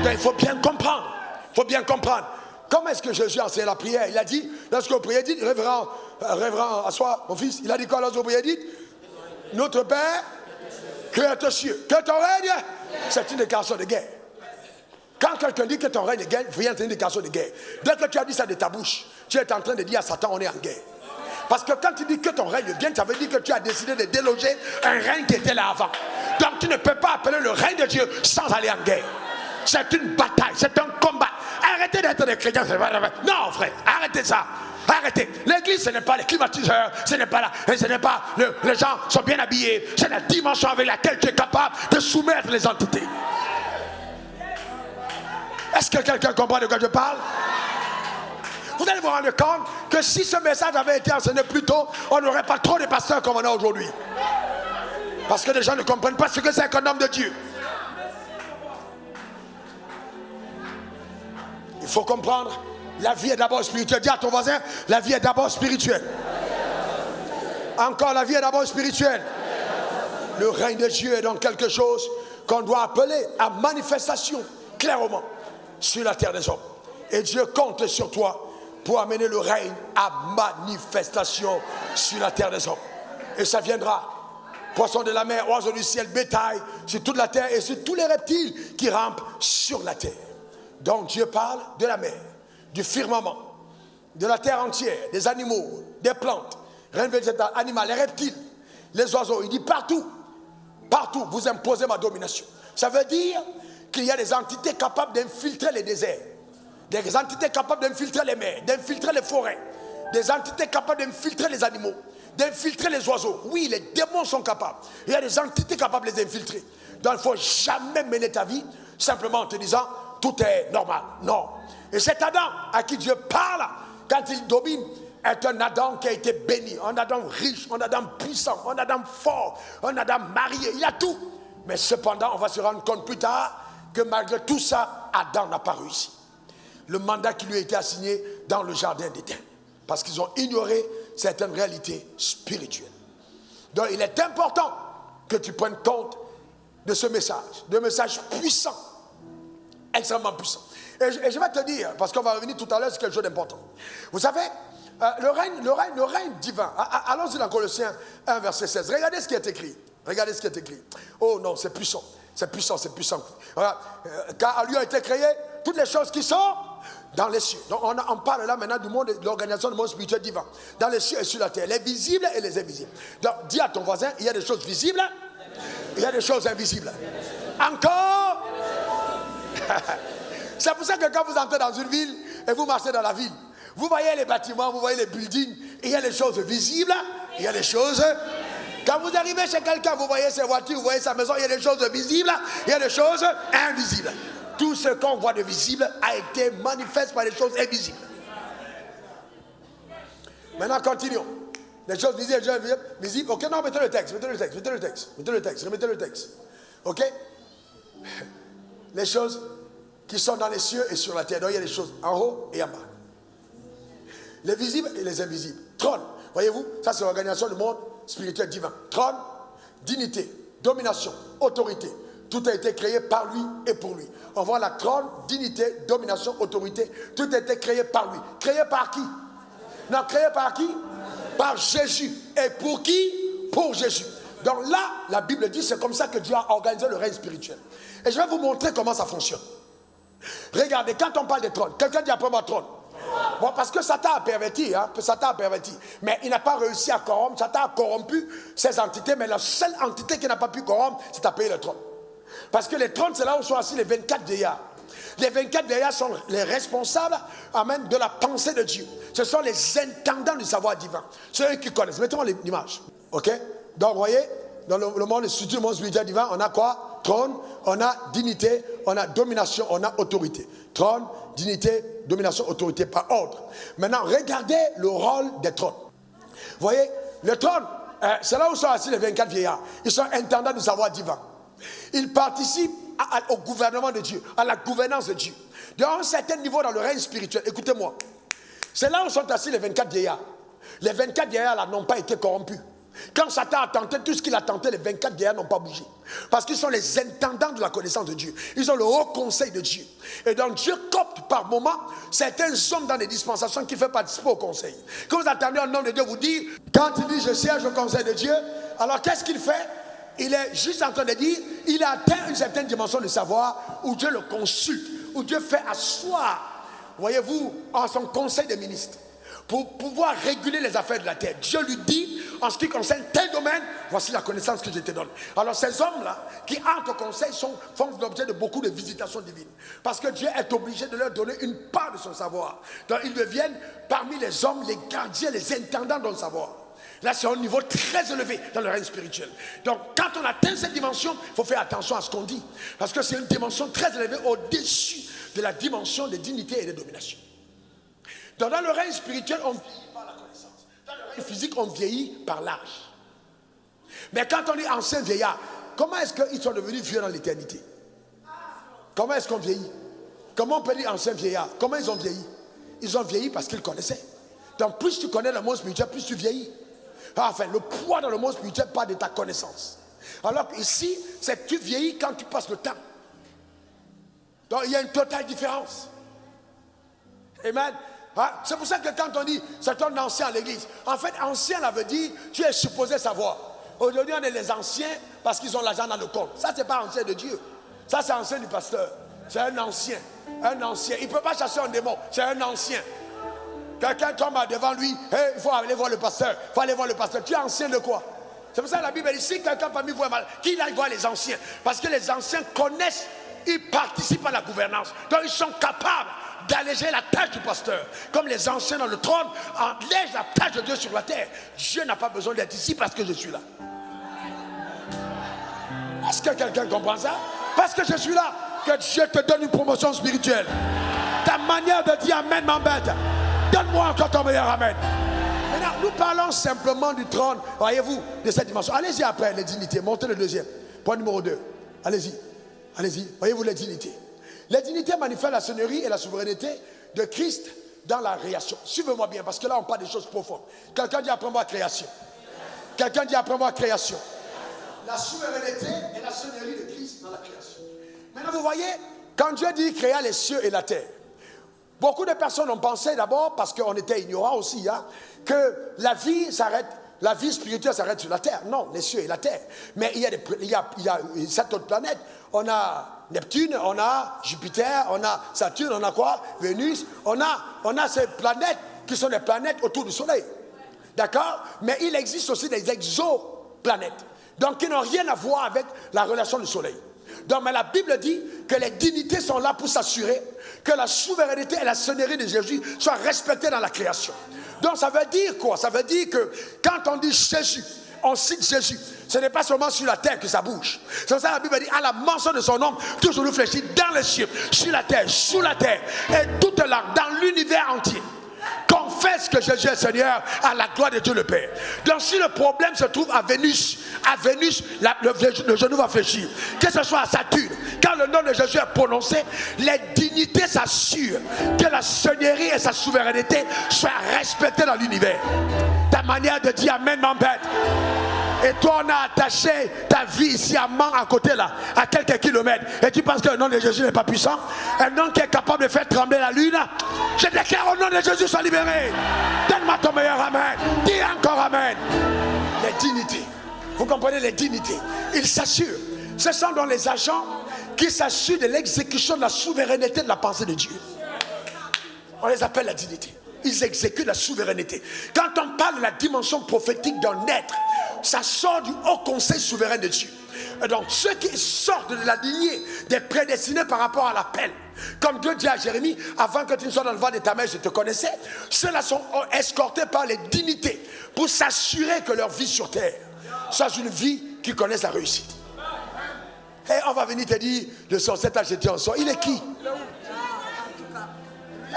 Donc, il faut bien comprendre. Il faut bien comprendre. Comment est-ce que Jésus a enseigné la prière? Il a dit, lorsque vous priez, dites, révérend, assois, mon fils. Il a dit quoi lorsque vous priez? Dites, notre Père, que est aux cieux, que ton règne, c'est une déclaration de guerre. Quand quelqu'un dit que ton règne est guerre, il faut y avoir une déclaration de guerre. Dès que tu as dit ça de ta bouche, tu es en train de dire à Satan, on est en guerre. Parce que quand tu dis que ton règne vient, ça veut dire que tu as décidé de déloger un règne qui était là avant. Donc tu ne peux pas appeler le règne de Dieu sans aller en guerre. C'est une bataille, c'est un combat. Arrêtez d'être des chrétiens. Non, frère, arrêtez ça. Arrêtez. L'église, ce n'est pas les climatiseurs, ce n'est pas là, ce n'est pas les gens sont bien habillés. C'est la dimension avec laquelle tu es capable de soumettre les entités. Est-ce que quelqu'un comprend de quoi je parle? Vous allez vous rendre compte que si ce message avait été enseigné plus tôt, on n'aurait pas trop de pasteurs comme on a aujourd'hui. Parce que les gens ne comprennent pas ce que c'est qu'un homme de Dieu. Il faut comprendre, la vie est d'abord spirituelle. Dis à ton voisin, la vie est d'abord spirituelle. Encore, la vie est d'abord spirituelle. Le règne de Dieu est donc quelque chose qu'on doit appeler à manifestation, clairement, sur la terre des hommes. Et Dieu compte sur toi pour amener le règne à manifestation sur la terre des hommes. Et ça viendra. Poissons de la mer, oiseaux du ciel, bétail, sur toute la terre et sur tous les reptiles qui rampent sur la terre. Donc Dieu parle de la mer, du firmament, de la terre entière, des animaux, des plantes, règne végétal, animal, les reptiles, les oiseaux. Il dit partout, partout, vous imposez ma domination. Ça veut dire qu'il y a des entités capables d'infiltrer les déserts, des entités capables d'infiltrer les mers, d'infiltrer les forêts, des entités capables d'infiltrer les animaux, d'infiltrer les oiseaux. Oui, les démons sont capables. Il y a des entités capables de les infiltrer. Donc il ne faut jamais mener ta vie simplement en te disant tout est normal. Non. Et cet Adam à qui Dieu parle quand il domine est un Adam qui a été béni, un Adam riche, un Adam puissant, un Adam fort, un Adam marié. Il a tout. Mais cependant, on va se rendre compte plus tard que malgré tout ça, Adam n'a pas réussi. Le mandat qui lui a été assigné dans le jardin d'Éden. Parce qu'ils ont ignoré certaines réalités spirituelles. Donc il est important que tu prennes compte de ce message, de message puissant, extrêmement puissant. Et je vais te dire, parce qu'on va revenir tout à l'heure sur quelque chose d'important. Vous savez, le règne divin. Allons-y dans Colossiens 1, verset 16. Regardez ce qui est écrit. Regardez ce qui est écrit. Oh non, c'est puissant. C'est puissant, c'est puissant. Voilà. Car à lui a été créé toutes les choses qui sont dans les cieux. Donc on parle là maintenant du monde, de l'organisation du monde spirituel divin. Dans les cieux et sur la terre. Les visibles et les invisibles. Donc dis à ton voisin, il y a des choses visibles, il y a des choses invisibles. Encore. C'est pour ça que quand vous entrez dans une ville et vous marchez dans la ville, vous voyez les bâtiments, vous voyez les buildings, il y a des choses visibles, il y a des choses... Quand vous arrivez chez quelqu'un, vous voyez ses voitures, vous voyez sa maison, il y a des choses visibles, il y a des choses invisibles. Tout ce qu'on voit de visible a été manifeste par des choses invisibles. Maintenant, continuons. Les choses visibles. Ok, non, mettez le texte. Remettez le texte. Ok? Les choses qui sont dans les cieux et sur la terre. Donc, il y a des choses en haut et en bas. Les visibles et les invisibles. Trône. Voyez-vous, ça c'est l'organisation du monde spirituel divin. Trône, dignité, domination, autorité. Tout a été créé par lui et pour lui. On voit la trône, dignité, domination, autorité. Tout a été créé par lui. Créé par qui? Non, créé par qui? Par Jésus. Et pour qui? Pour Jésus. Donc là, la Bible dit, c'est comme ça que Dieu a organisé le règne spirituel. Et je vais vous montrer comment ça fonctionne. Regardez, quand on parle de trône, quelqu'un dit après moi trône. Bon, parce que Satan a perverti, mais il n'a pas réussi à corrompre. Satan a corrompu ces entités, mais la seule entité qui n'a pas pu corrompre, c'est à payer le trône. Parce que les trônes, c'est là où sont assis les 24 vieillards. Les 24 vieillards sont les responsables de la pensée de Dieu. Ce sont les intendants du savoir divin. Ceux qui connaissent. Mettez-moi l'image. Ok? Donc, vous voyez, dans le monde spirituel divin, on a quoi? Trône, on a dignité, on a domination, on a autorité. Trône, dignité, domination, autorité par ordre. Maintenant, regardez le rôle des trônes. Vous voyez, le trône, c'est là où sont assis les 24 vieillards. Ils sont intendants du savoir divin. Ils participent au gouvernement de Dieu, à la gouvernance de Dieu. Dans un certain niveau dans le règne spirituel, écoutez-moi, c'est là où sont assis les 24 vieillards. Les 24 vieillards là n'ont pas été corrompus. Quand Satan a tenté tout ce qu'il a tenté, les 24 vieillards n'ont pas bougé. Parce qu'ils sont les intendants de la connaissance de Dieu. Ils ont le haut conseil de Dieu. Et donc Dieu copte par moment certains hommes dans les dispensations qui font participer au conseil. Quand vous attendez un homme de Dieu vous dire, quand il dit je siège au conseil de Dieu, alors qu'est-ce qu'il fait? Il est juste en train de dire, il a atteint une certaine dimension de savoir où Dieu le consulte, où Dieu fait asseoir, voyez-vous, en son conseil des ministres. pour pouvoir réguler les affaires de la terre. Dieu lui dit, en ce qui concerne tel domaine, voici la connaissance que je te donne. Alors ces hommes-là, qui entrent au conseil, font l'objet de beaucoup de visitations divines. Parce que Dieu est obligé de leur donner une part de son savoir. Donc ils deviennent parmi les hommes, les gardiens, les intendants de son savoir. Là, c'est un niveau très élevé dans le règne spirituel. Donc, quand on atteint cette dimension, il faut faire attention à ce qu'on dit. Parce que c'est une dimension très élevée au-dessus de la dimension des dignités et des dominations. Donc, dans le règne spirituel, on vieillit par la connaissance. Dans le règne physique, on vieillit par l'âge. Mais quand on dit ancien vieillard, comment est-ce qu'ils sont devenus vieux dans l'éternité? Comment est-ce qu'on vieillit? Comment on peut dire ancien vieillard? Comment ils ont vieilli? Ils ont vieilli parce qu'ils connaissaient. Donc, plus tu connais le monde spirituel, plus tu vieillis. Enfin, le poids dans le monde spirituel part de ta connaissance. Alors qu'ici, c'est que tu vieillis quand tu passes le temps. Donc, il y a une totale différence. Amen. C'est pour ça que quand on dit c'est un ancien à l'église, en fait, ancien, ça veut dire tu es supposé savoir. Aujourd'hui, on est les anciens parce qu'ils ont l'argent dans le compte. Ça, c'est pas ancien de Dieu. Ça, c'est ancien du pasteur. C'est un ancien. Un ancien. Il ne peut pas chasser un démon. C'est un ancien. Quelqu'un tombe devant lui, hey, il faut aller voir le pasteur. Il faut aller voir le pasteur. Tu es ancien de quoi? C'est pour ça que la Bible dit, si quelqu'un parmi vous est mal, qu'il aille voir les anciens. Parce que les anciens connaissent, ils participent à la gouvernance. Donc ils sont capables d'alléger la tâche du pasteur. Comme les anciens dans le trône allègent la tâche de Dieu sur la terre. Dieu n'a pas besoin d'être ici parce que je suis là. Est-ce que quelqu'un comprend ça? Parce que je suis là, que Dieu te donne une promotion spirituelle. Ta manière de dire amen m'embête. Donne-moi encore ton meilleur amen. Maintenant, nous parlons simplement du trône, voyez-vous, de cette dimension. Allez-y après, les dignités. Montez le deuxième. Point numéro 2. Allez-y. Allez-y. Voyez-vous les dignités. Les dignités manifestent la seigneurie et la souveraineté de Christ dans la création. Suivez-moi bien, parce que là, on parle des choses profondes. Quelqu'un dit après moi création. Quelqu'un dit après moi création. La souveraineté et la seigneurie de Christ dans la création. Maintenant, vous voyez, quand Dieu dit créer les cieux et la terre, beaucoup de personnes ont pensé d'abord, parce qu'on était ignorants aussi, hein, que la vie s'arrête, la vie spirituelle s'arrête sur la terre. Non, les cieux et la terre. Mais il y a 7 autres planètes. On a Neptune, on a Jupiter, on a Saturne, on a quoi? Vénus. On a ces planètes qui sont des planètes autour du Soleil. D'accord? Mais il existe aussi des exoplanètes. Donc, qui n'ont rien à voir avec la relation du Soleil. Donc, mais la Bible dit que les dignités sont là pour s'assurer que la souveraineté et la seigneurie de Jésus soient respectées dans la création. Donc, ça veut dire quoi? Ça veut dire que quand on dit Jésus, on cite Jésus. Ce n'est pas seulement sur la terre que ça bouge. C'est pour ça que la Bible dit, à la mention de son nom, tout genou fléchit dans les cieux, sur la terre, sous la terre, et toute langue, dans l'univers entier. Confesse que Jésus est Seigneur à la gloire de Dieu le Père. Donc si le problème se trouve à Vénus, le genou va fléchir. Que ce soit à Saturne, quand le nom de Jésus est prononcé, les dignités s'assurent que la seigneurie et sa souveraineté soient respectées dans l'univers. Ta manière de dire amen m'embête. Et toi, on a attaché ta vie ici à Mans, à côté là, à quelques kilomètres. Et tu penses que le nom de Jésus n'est pas puissant? Un nom qui est capable de faire trembler la lune. Je déclare au nom de Jésus, sois libéré. Donne-moi ton meilleur amen. Dis encore amen. Les dignités. Vous comprenez les dignités? Ils s'assurent. Ce sont donc les agents qui s'assurent de l'exécution de la souveraineté de la pensée de Dieu. On les appelle la dignité. Ils exécutent la souveraineté. Quand on parle de la dimension prophétique d'un être, ça sort du haut conseil souverain de Dieu. Et donc ceux qui sortent de la lignée des prédestinés par rapport à l'appel, comme Dieu dit à Jérémie, avant que tu ne sois dans le ventre de ta mère, je te connaissais, ceux-là sont escortés par les dignités pour s'assurer que leur vie sur terre soit une vie qui connaisse la réussite. Et on va venir te dire, le sort, cet âge était en sort. Il est qui?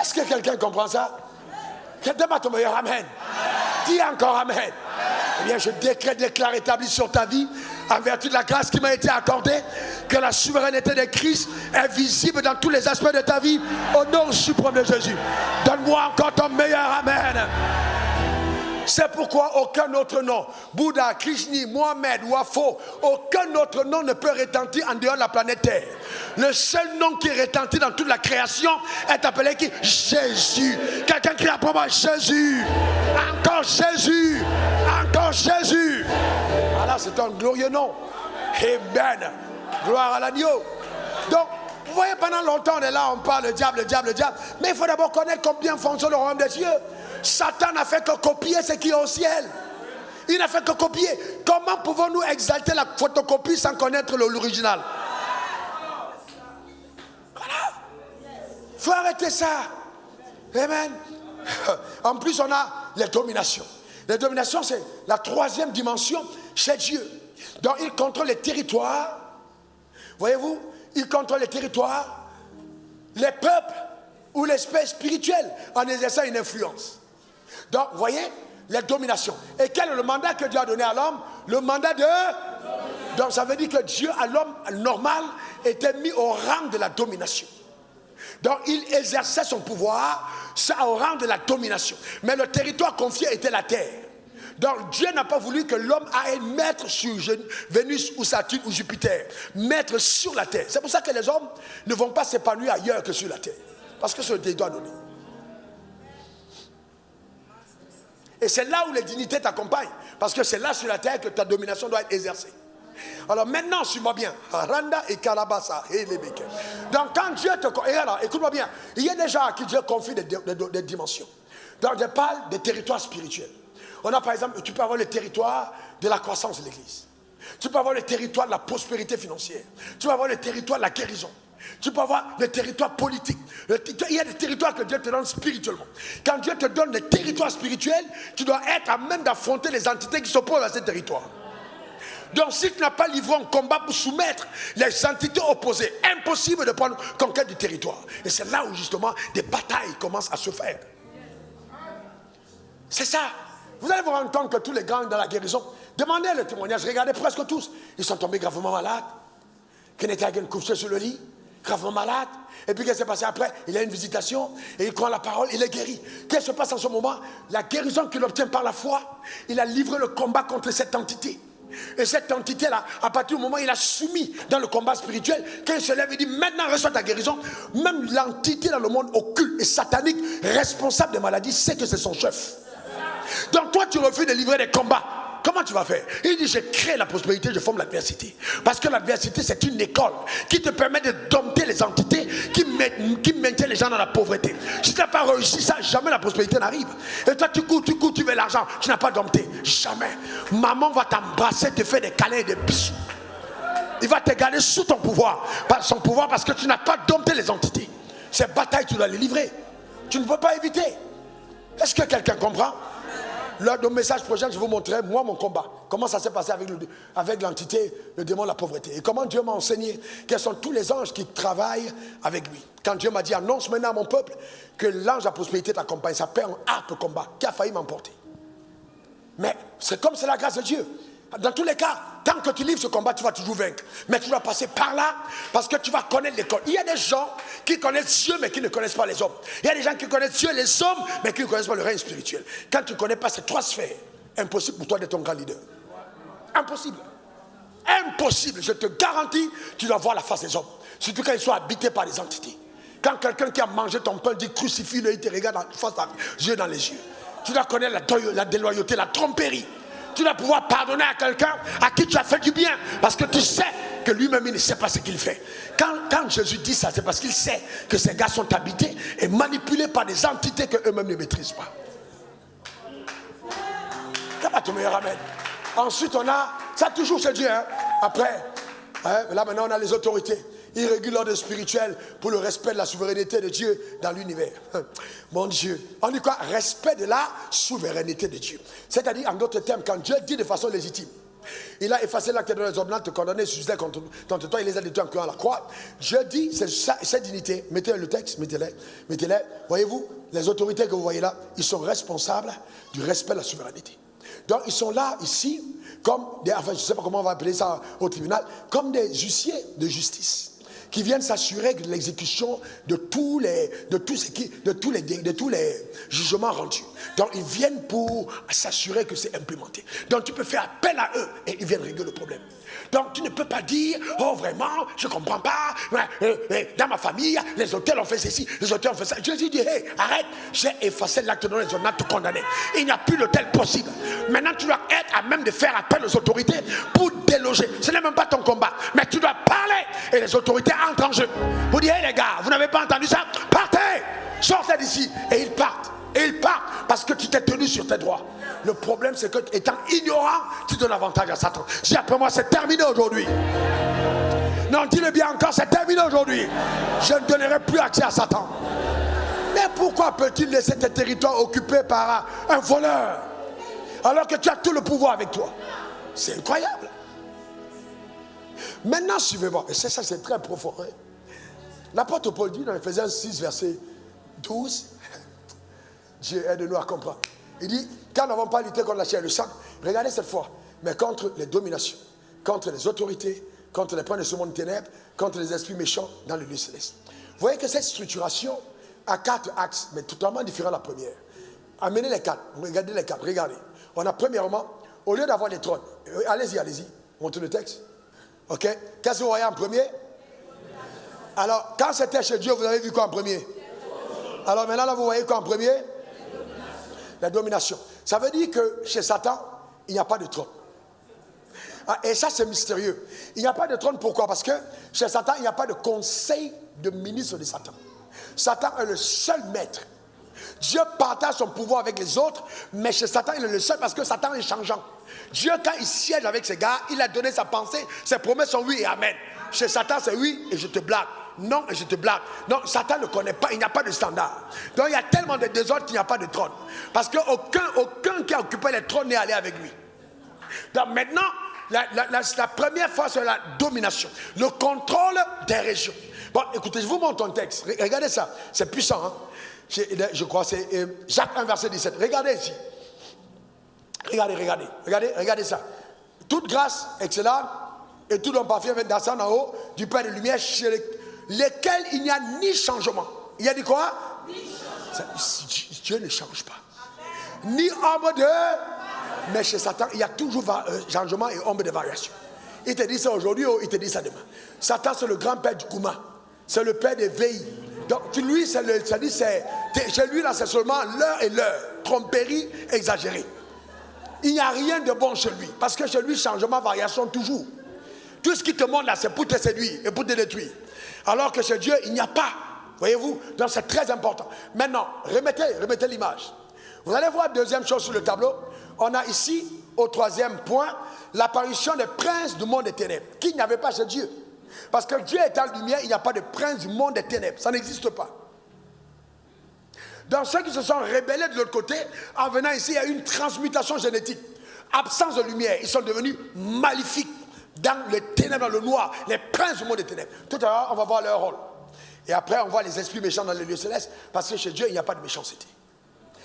Est-ce que quelqu'un comprend ça? Donne-moi ton meilleur amen. Dis encore amen. Eh bien, je déclare établi sur ta vie, en vertu de la grâce qui m'a été accordée, que la souveraineté de Christ est visible dans tous les aspects de ta vie, au nom suprême de Jésus. Donne-moi encore ton meilleur amen. C'est pourquoi aucun autre nom, Bouddha, Krishna, Mohamed, Wafo, aucun autre nom ne peut retentir en dehors de la planète Terre. Le seul nom qui retentit dans toute la création est appelé qui? Jésus. Quelqu'un crie après moi, Jésus. Encore Jésus. Encore Jésus. Alors c'est un glorieux nom. Amen. Gloire à l'agneau. Donc, Vous voyez, pendant longtemps, on est là, on parle le diable, le diable, le diable. Mais il faut d'abord connaître combien fonctionne le royaume des cieux. Satan n'a fait que copier ce qui est au ciel. Il n'a fait que copier. Comment pouvons-nous exalter la photocopie sans connaître l'original? Voilà. Il faut arrêter ça. Amen. En plus, on a les dominations. Les dominations, c'est la troisième dimension chez Dieu. Donc, il contrôle les territoires. Voyez-vous, il contrôle les territoires, les peuples ou l'espèce spirituelle en exerçant une influence. Donc, vous voyez, les dominations. Et quel est le mandat que Dieu a donné à l'homme? Le mandat de... Donc, ça veut dire que Dieu, à l'homme normal, était mis au rang de la domination. Donc, il exerçait son pouvoir au rang de la domination. Mais le territoire confié était la terre. Donc, Dieu n'a pas voulu que l'homme aille mettre sur Vénus ou Saturne ou Jupiter. Mettre sur la terre. C'est pour ça que les hommes ne vont pas s'épanouir ailleurs que sur la terre. Parce que c'est le territoire donné. Et c'est là où les dignités t'accompagnent. Parce que c'est là sur la terre que ta domination doit être exercée. Alors maintenant, suis-moi bien. Randa et Kalabasa et les béquets. Donc quand Dieu te... Et alors, écoute-moi bien. Il y a des gens à qui Dieu confie des dimensions. Donc je parle des territoires spirituels. On a par exemple, tu peux avoir le territoire de la croissance de l'église. Tu peux avoir le territoire de la prospérité financière. Tu peux avoir le territoire de la guérison. Tu peux avoir le territoire politique. Il y a des territoires que Dieu te donne spirituellement. Quand Dieu te donne des territoires spirituels, tu dois être à même d'affronter les entités qui s'opposent à ces territoires. Donc si tu n'as pas livré un combat pour soumettre les entités opposées, impossible de prendre conquête du territoire. Et c'est là où justement des batailles commencent à se faire. C'est ça. Vous allez vous rendre compte que tous les grands dans la guérison, demandez le témoignage, regardez presque tous, ils sont tombés gravement malades. Kenneth Hagin couché sur le lit, gravement malade. Et puis qu'est-ce qui s'est passé après? Il a une visitation et il croit la parole, il est guéri. Qu'est-ce qui se passe en ce moment? La guérison qu'il obtient par la foi, il a livré le combat contre cette entité. Et cette entité-là, à partir du moment où il a soumis dans le combat spirituel, quand il se lève, il dit maintenant reçois ta guérison. Même l'entité dans le monde occulte et satanique, responsable des maladies, sait que c'est son chef. Donc toi tu refuses de livrer des combats. Comment tu vas faire? Il dit je crée la prospérité, je forme l'adversité. Parce que l'adversité c'est une école qui te permet de dompter les entités qui maintiennent les gens dans la pauvreté. Si tu n'as pas réussi ça, jamais la prospérité n'arrive. Et toi tu cours, tu veux l'argent, tu n'as pas dompté. Jamais. Maman va t'embrasser, te faire des câlins et des bisous. Il va te garder sous ton pouvoir. Son pouvoir parce que tu n'as pas dompté les entités. Ces batailles tu dois les livrer. Tu ne peux pas éviter. Est-ce que quelqu'un comprend? Lors de message prochain, je vous montrerai, moi, mon combat. Comment ça s'est passé avec l'entité, le démon de la pauvreté. Et comment Dieu m'a enseigné quels sont tous les anges qui travaillent avec lui. Quand Dieu m'a dit, annonce maintenant à mon peuple que l'ange de la prospérité t'accompagne. Ça perd un harpe combat qui a failli m'emporter. Mais c'est comme c'est la grâce de Dieu. Dans tous les cas, tant que tu livres ce combat, tu vas toujours vaincre. Mais tu vas passer par là parce que tu vas connaître l'école. Il y a des gens qui connaissent Dieu mais qui ne connaissent pas les hommes. Il y a des gens qui connaissent Dieu, les hommes, mais qui ne connaissent pas le règne spirituel. Quand tu ne connais pas ces trois sphères, impossible pour toi d'être un grand leader. Impossible. Impossible. Je te garantis, tu dois voir la face des hommes. Surtout quand ils sont habités par des entités. Quand quelqu'un qui a mangé ton pain dit crucifie-le, il te regarde face à Dieu dans les yeux. Tu dois connaître la déloyauté, la tromperie. Tu dois pouvoir pardonner à quelqu'un à qui tu as fait du bien. Parce que tu sais que lui-même, il ne sait pas ce qu'il fait. Quand Jésus dit ça, c'est parce qu'il sait que ces gars sont habités et manipulés par des entités qu'eux-mêmes ne maîtrisent pas. C'est pas ton meilleur amen. Ensuite, on a... Ça toujours chez Dieu. Hein? Après, là maintenant, on a les autorités. Ils régulent l'ordre spirituel pour le respect de la souveraineté de Dieu dans l'univers. Mon Dieu. On dit quoi? Respect de la souveraineté de Dieu. C'est-à-dire, en d'autres termes, quand Dieu dit de façon légitime, il a effacé l'acte de les hommes, te condamner, suicider contre toi, il les a détruits en cueillant à la croix. Dieu dit, c'est cette dignité, mettez le texte, mettez-les. Voyez-vous, les autorités que vous voyez là, ils sont responsables du respect de la souveraineté. Donc, ils sont là, ici, comme des, enfin, je ne sais pas comment on va appeler ça au tribunal, comme des huissiers de justice, qui viennent s'assurer de l'exécution de tous les jugements rendus. Donc ils viennent pour s'assurer que c'est implémenté. Donc tu peux faire appel à eux et ils viennent régler le problème. Donc tu ne peux pas dire, oh vraiment, je ne comprends pas, dans ma famille, les auteurs ont fait ceci, les auteurs ont fait ça. Jésus dit, hey, arrête, j'ai effacé l'acte de les hommes, te condamner. Il n'y a plus d'autel possible. Maintenant tu dois être à même de faire appel aux autorités pour déloger. Ce n'est même pas ton combat, mais tu dois parler et les autorités entre en jeu. Vous dites, hey, les gars, vous n'avez pas entendu ça? Partez! Sortez d'ici. Et ils partent. Et ils partent parce que tu t'es tenu sur tes droits. Le problème, c'est que, étant ignorant, tu donnes avantage à Satan. Si après moi, c'est terminé aujourd'hui. Non, dis-le bien encore, c'est terminé aujourd'hui. Je ne donnerai plus accès à Satan. Mais pourquoi peut-il laisser tes territoires occupés par un voleur alors que tu as tout le pouvoir avec toi? C'est incroyable. Maintenant, suivez-moi. Et ça, c'est très profond. Hein? L'apôtre Paul dit dans Ephésiens 6, verset 12, Dieu aide-nous à comprendre. Il dit, quand nous n'avons pas lutté contre la chair et le sang, regardez cette fois, mais contre les dominations, contre les autorités, contre les princes de ce monde ténèbres, contre les esprits méchants dans le lieu céleste. Vous voyez que cette structuration a 4 axes, mais totalement différents de la première. Amenez les 4, regardez les 4, regardez. On a premièrement, au lieu d'avoir des trônes, allez-y, montrez le texte. Ok, qu'est-ce que vous voyez en premier? Alors, quand c'était chez Dieu, vous avez vu quoi en premier? Alors maintenant, là, vous voyez quoi en premier? La domination. Ça veut dire que chez Satan, il n'y a pas de trône. Et ça, c'est mystérieux. Il n'y a pas de trône, pourquoi? Parce que chez Satan, il n'y a pas de conseil de ministre de Satan. Satan est le seul maître. Dieu partage son pouvoir avec les autres, mais chez Satan, il est le seul parce que Satan est changeant. Dieu, quand il siège avec ses gars, il a donné sa pensée, ses promesses sont oui et amen. Chez Satan, c'est oui et je te blague. Non, et je te blague. Non, Satan ne connaît pas, il n'y a pas de standard. Donc il y a tellement de désordre qu'il n'y a pas de trône. Parce qu'aucun qui a occupé les trônes n'est allé avec lui. Donc maintenant, la première fois, c'est la domination. Le contrôle des régions. Bon, écoutez, je vous montre un texte. Regardez ça, c'est puissant. Hein? Je crois que c'est Jacques 1, verset 17. Regardez ici. Regardez ça. Toute grâce excellente et tout don parfait vient descendre en haut du Père de lumière, chez lesquels il n'y a ni changement. Il y a dit quoi? Dieu ne change pas. Ni ombre de... Mais chez Satan, il y a toujours changement et ombre de variation. Il te dit ça aujourd'hui ou il te dit ça demain. Satan, c'est le grand-père du Kouma. C'est le père des veilles. Donc, lui, chez lui, là, c'est seulement l'heure et l'heure. Tromperie exagérée. Il n'y a rien de bon chez lui. Parce que chez lui, changement, variation, toujours. Tout ce qui te montre là, c'est pour te séduire et pour te détruire. Alors que chez Dieu, il n'y a pas. Voyez-vous? Donc, c'est très important. Maintenant, remettez l'image. Vous allez voir deuxième chose sur le tableau. On a ici, au troisième point, l'apparition des princes du monde des ténèbres, qu'il n'y avait pas chez Dieu. Parce que Dieu est en lumière, il n'y a pas de prince du monde des ténèbres. Ça n'existe pas. Donc ceux qui se sont rebellés de l'autre côté, en venant ici, il y a une transmutation génétique. Absence de lumière, ils sont devenus maléfiques dans les ténèbres, dans le noir, les princes du monde des ténèbres. Tout à l'heure, on va voir leur rôle. Et après, on voit les esprits méchants dans les lieux célestes, parce que chez Dieu, il n'y a pas de méchanceté.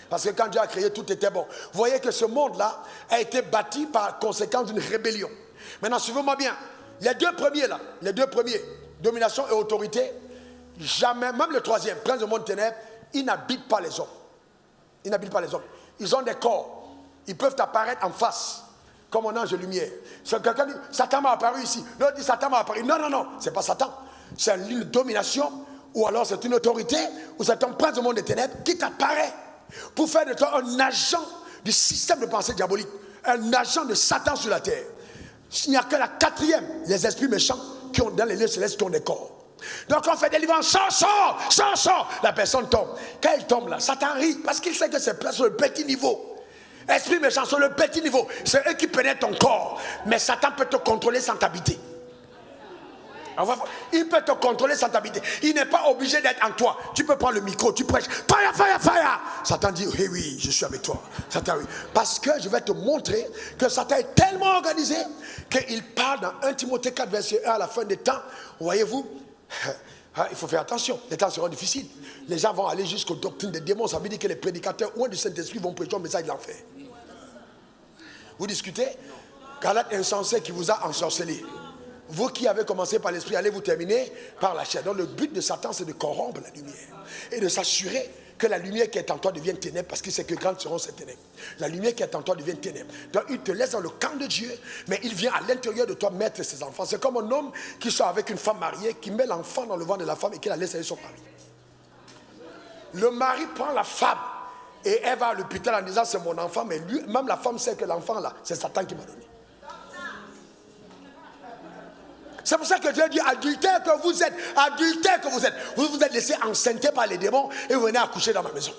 Parce que quand Dieu a créé, tout était bon. Vous voyez que ce monde-là a été bâti par conséquence d'une rébellion. Maintenant, suivez-moi bien. Les deux premiers, domination et autorité, jamais, même le troisième, prince du monde ténèbres, ils n'habitent pas les hommes. Ils ont des corps. Ils peuvent apparaître en face, comme un ange de lumière. Quelqu'un dit, Satan m'a apparu ici. L'autre dit, Satan m'a apparu. Non, c'est pas Satan. C'est une domination, ou alors c'est une autorité, ou c'est un prince du monde des ténèbres qui t'apparaît pour faire de toi un agent du système de pensée diabolique, un agent de Satan sur la terre. Il n'y a que la quatrième, les esprits méchants qui ont dans les lieux célestes qui ont des corps. Donc on fait délivrance, sort, la personne tombe. Quand elle tombe là, Satan rit parce qu'il sait que c'est sur le petit niveau. Esprit méchant sur le petit niveau, c'est eux qui pénètrent ton corps. Mais Satan peut te contrôler sans t'habiter. Il peut te contrôler sans t'habiter. Il n'est pas obligé d'être en toi. Tu peux prendre le micro, tu prêches. Fire. Satan dit, oui, je suis avec toi. Satan, oui. Parce que je vais te montrer que Satan est tellement organisé qu'il parle dans 1 Timothée 4, verset 1 à la fin des temps. Voyez-vous, il faut faire attention. Les temps seront difficiles. Les gens vont aller jusqu'aux doctrines des démons. Ça veut dire que les prédicateurs ou du Saint-Esprit vont prêcher un message de l'enfer. Vous discutez? Galate insensé qui vous a ensorcelé. Vous qui avez commencé par l'esprit, allez vous terminer par la chair. Donc le but de Satan, c'est de corrompre la lumière et de s'assurer que la lumière qui est en toi devienne ténèbres, parce qu'il sait que grandes seront ces ténèbres. La lumière qui est en toi devient ténèbres. Donc il te laisse dans le camp de Dieu, mais il vient à l'intérieur de toi mettre ses enfants. C'est comme un homme qui sort avec une femme mariée, qui met l'enfant dans le ventre de la femme et qui la laisse avec son mari. Le mari prend la femme et elle va à l'hôpital en disant c'est mon enfant, mais lui, même la femme sait que l'enfant là, c'est Satan qui m'a donné. C'est pour ça que Dieu dit adultère que vous êtes, adultère que vous êtes. Vous vous êtes laissé enceinter par les démons et vous venez accoucher dans ma maison.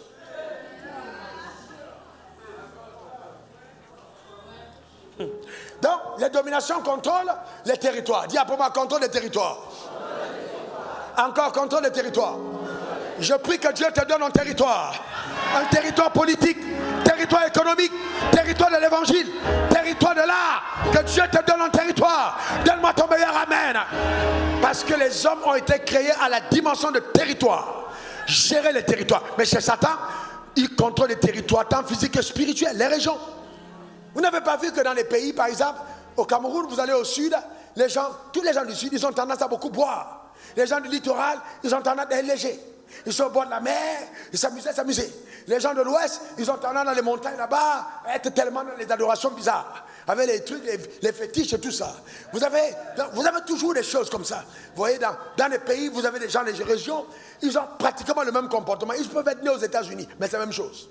Donc, les dominations contrôlent les territoires. Dis après moi, contrôle des territoires. Encore contrôle des territoires. Je prie que Dieu te donne un territoire. Un territoire politique, territoire économique, territoire de l'évangile, territoire de l'art. Que Dieu te donne un territoire. Donne-moi ton meilleur amen. Parce que les hommes ont été créés à la dimension de territoire. Gérer les territoires. Mais chez Satan, il contrôle les territoires tant physiques que spirituels, les régions. Vous n'avez pas vu que dans les pays, par exemple, au Cameroun, vous allez au sud, les gens, tous les gens du sud, ils ont tendance à beaucoup boire. Les gens du littoral, ils ont tendance à être légers. Ils sont au bord de la mer, ils s'amusaient. Les gens de l'ouest, ils ont tendance dans les montagnes là-bas à être tellement dans les adorations bizarres. Avec les trucs, les fétiches et tout ça. Vous avez toujours des choses comme ça. Vous voyez, dans les pays, vous avez des gens, les régions, ils ont pratiquement le même comportement. Ils peuvent être nés aux États-Unis, mais c'est la même chose.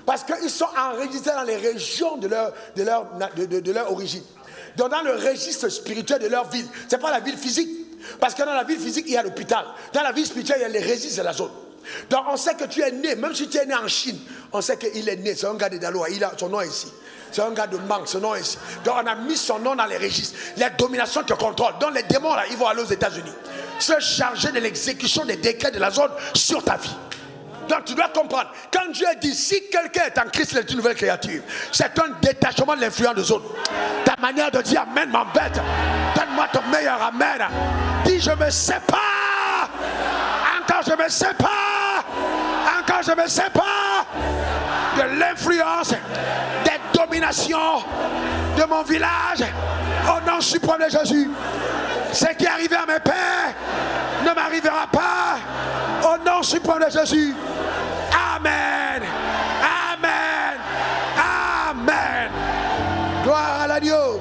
Parce qu'ils sont enregistrés dans les régions de leur origine. Donc dans le registre spirituel de leur ville. Ce n'est pas la ville physique. Parce que dans la ville physique, il y a l'hôpital. Dans la ville spirituelle, il y a les registres de la zone. Donc on sait que tu es né, même si tu es né en Chine, on sait qu'il est né. C'est un gars de Daloa, son nom est ici. C'est un gars de Mang, son nom est ici. Donc on a mis son nom dans les registres. Les dominations te contrôlent. Donc les démons, là, ils vont aller aux États-Unis. Se charger de l'exécution des décrets de la zone sur ta vie. Donc tu dois comprendre, quand Dieu dit si quelqu'un est en Christ, il est une nouvelle créature, c'est un détachement de l'influence de zone. Ta manière de dire amen m'embête. Donne-moi ton meilleur amen. Dis je me sépare. Encore je me sépare. Encore je me sépare de l'influence, des dominations de mon village. Au nom suprême de Jésus. Ce qui est arrivé à mes pères ne m'arrivera pas. Au nom suprême de Jésus. Amen. Amen. Amen. Gloire à l'agneau.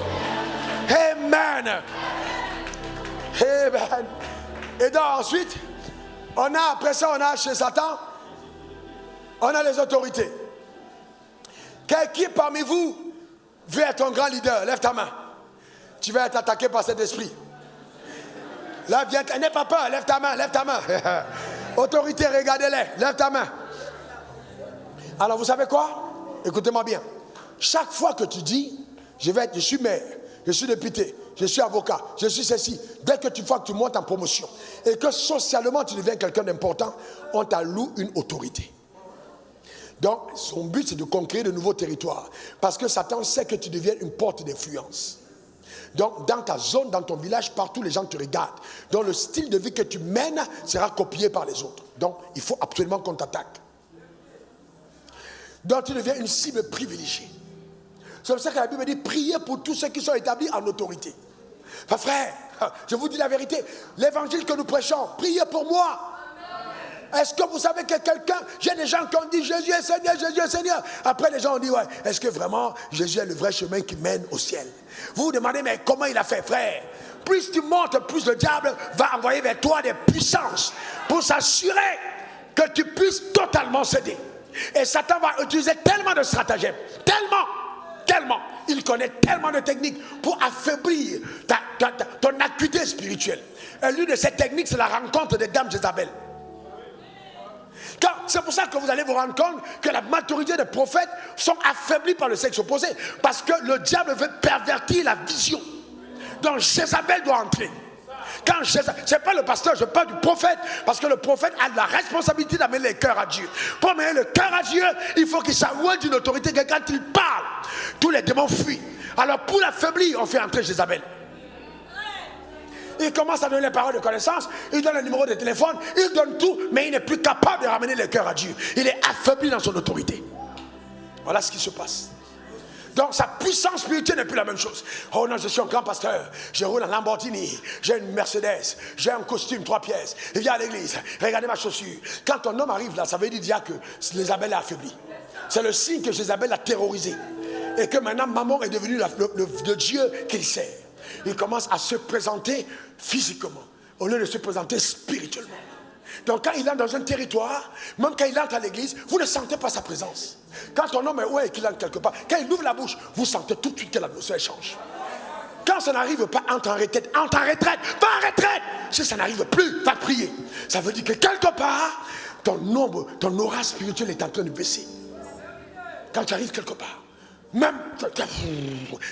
Amen. Amen. Et donc ensuite, après ça, on a chez Satan, on a les autorités. Qui parmi vous veut être un grand leader? Lève ta main. Tu vas être attaqué par cet esprit. Là, viens, n'aie pas peur, lève ta main, lève ta main. Autorité, regardez-les, lève ta main. Alors, vous savez quoi? Écoutez-moi bien. Chaque fois que tu dis, je suis maire, je suis député, je suis avocat, je suis ceci, dès que tu vois que tu montes en promotion et que socialement tu deviens quelqu'un d'important, on t'alloue une autorité. Donc, son but, c'est de conquérir de nouveaux territoires. Parce que Satan sait que tu deviens une porte d'influence. Donc, dans ta zone, dans ton village, partout, les gens te regardent. Donc, le style de vie que tu mènes sera copié par les autres. Donc, il faut absolument qu'on t'attaque. Donc, tu deviens une cible privilégiée. C'est pour ça que la Bible dit, priez pour tous ceux qui sont établis en autorité. Enfin, frère, je vous dis la vérité, l'évangile que nous prêchons, priez pour moi. Est-ce que vous savez que quelqu'un, j'ai des gens qui ont dit Jésus est Seigneur, Jésus est Seigneur. Après les gens ont dit ouais, est-ce que vraiment Jésus est le vrai chemin qui mène au ciel? Vous vous demandez mais comment il a fait, frère? Plus tu montes, plus le diable va envoyer vers toi des puissances pour s'assurer que tu puisses totalement céder. Et Satan va utiliser tellement de stratagèmes, tellement, il connaît tellement de techniques pour affaiblir ton acuité spirituelle. Et l'une de ces techniques, c'est la rencontre des dames Jézabel. C'est pour ça que vous allez vous rendre compte que la majorité des prophètes sont affaiblis par le sexe opposé. Parce que le diable veut pervertir la vision. Donc Jézabel doit entrer. Ce n'est pas le pasteur, je parle du prophète. Parce que le prophète a la responsabilité d'amener les cœurs à Dieu. Pour amener le cœur à Dieu, il faut qu'il s'avoue d'une autorité que quand il parle, tous les démons fuient. Alors pour l'affaiblir, on fait entrer Jézabel. Il commence à donner les paroles de connaissance, il donne le numéro de téléphone, il donne tout, mais il n'est plus capable de ramener le cœur à Dieu. Il est affaibli dans son autorité. Voilà ce qui se passe. Donc sa puissance spirituelle n'est plus la même chose. Oh non, je suis un grand pasteur, je roule en Lamborghini, j'ai une Mercedes, j'ai un costume 3 pièces, il vient à l'église, regardez ma chaussure. Quand un homme arrive là, ça veut dire déjà que Jézabel l'a affaibli. C'est le signe que Jézabel l'a terrorisé. Et que maintenant Mammon est devenu le Dieu qu'il sert. Il commence à se présenter physiquement au lieu de se présenter spirituellement. Donc quand il entre dans un territoire, même quand il entre à l'église, vous ne sentez pas sa présence. Quand ton homme est où et qu'il entre quelque part, quand il ouvre la bouche, vous sentez tout de suite que l'atmosphère change. Quand ça n'arrive pas, entre en retraite. Va en retraite. Si ça n'arrive plus, va prier. Ça veut dire que quelque part, ton aura spirituelle est en train de baisser. Quand tu arrives quelque part, même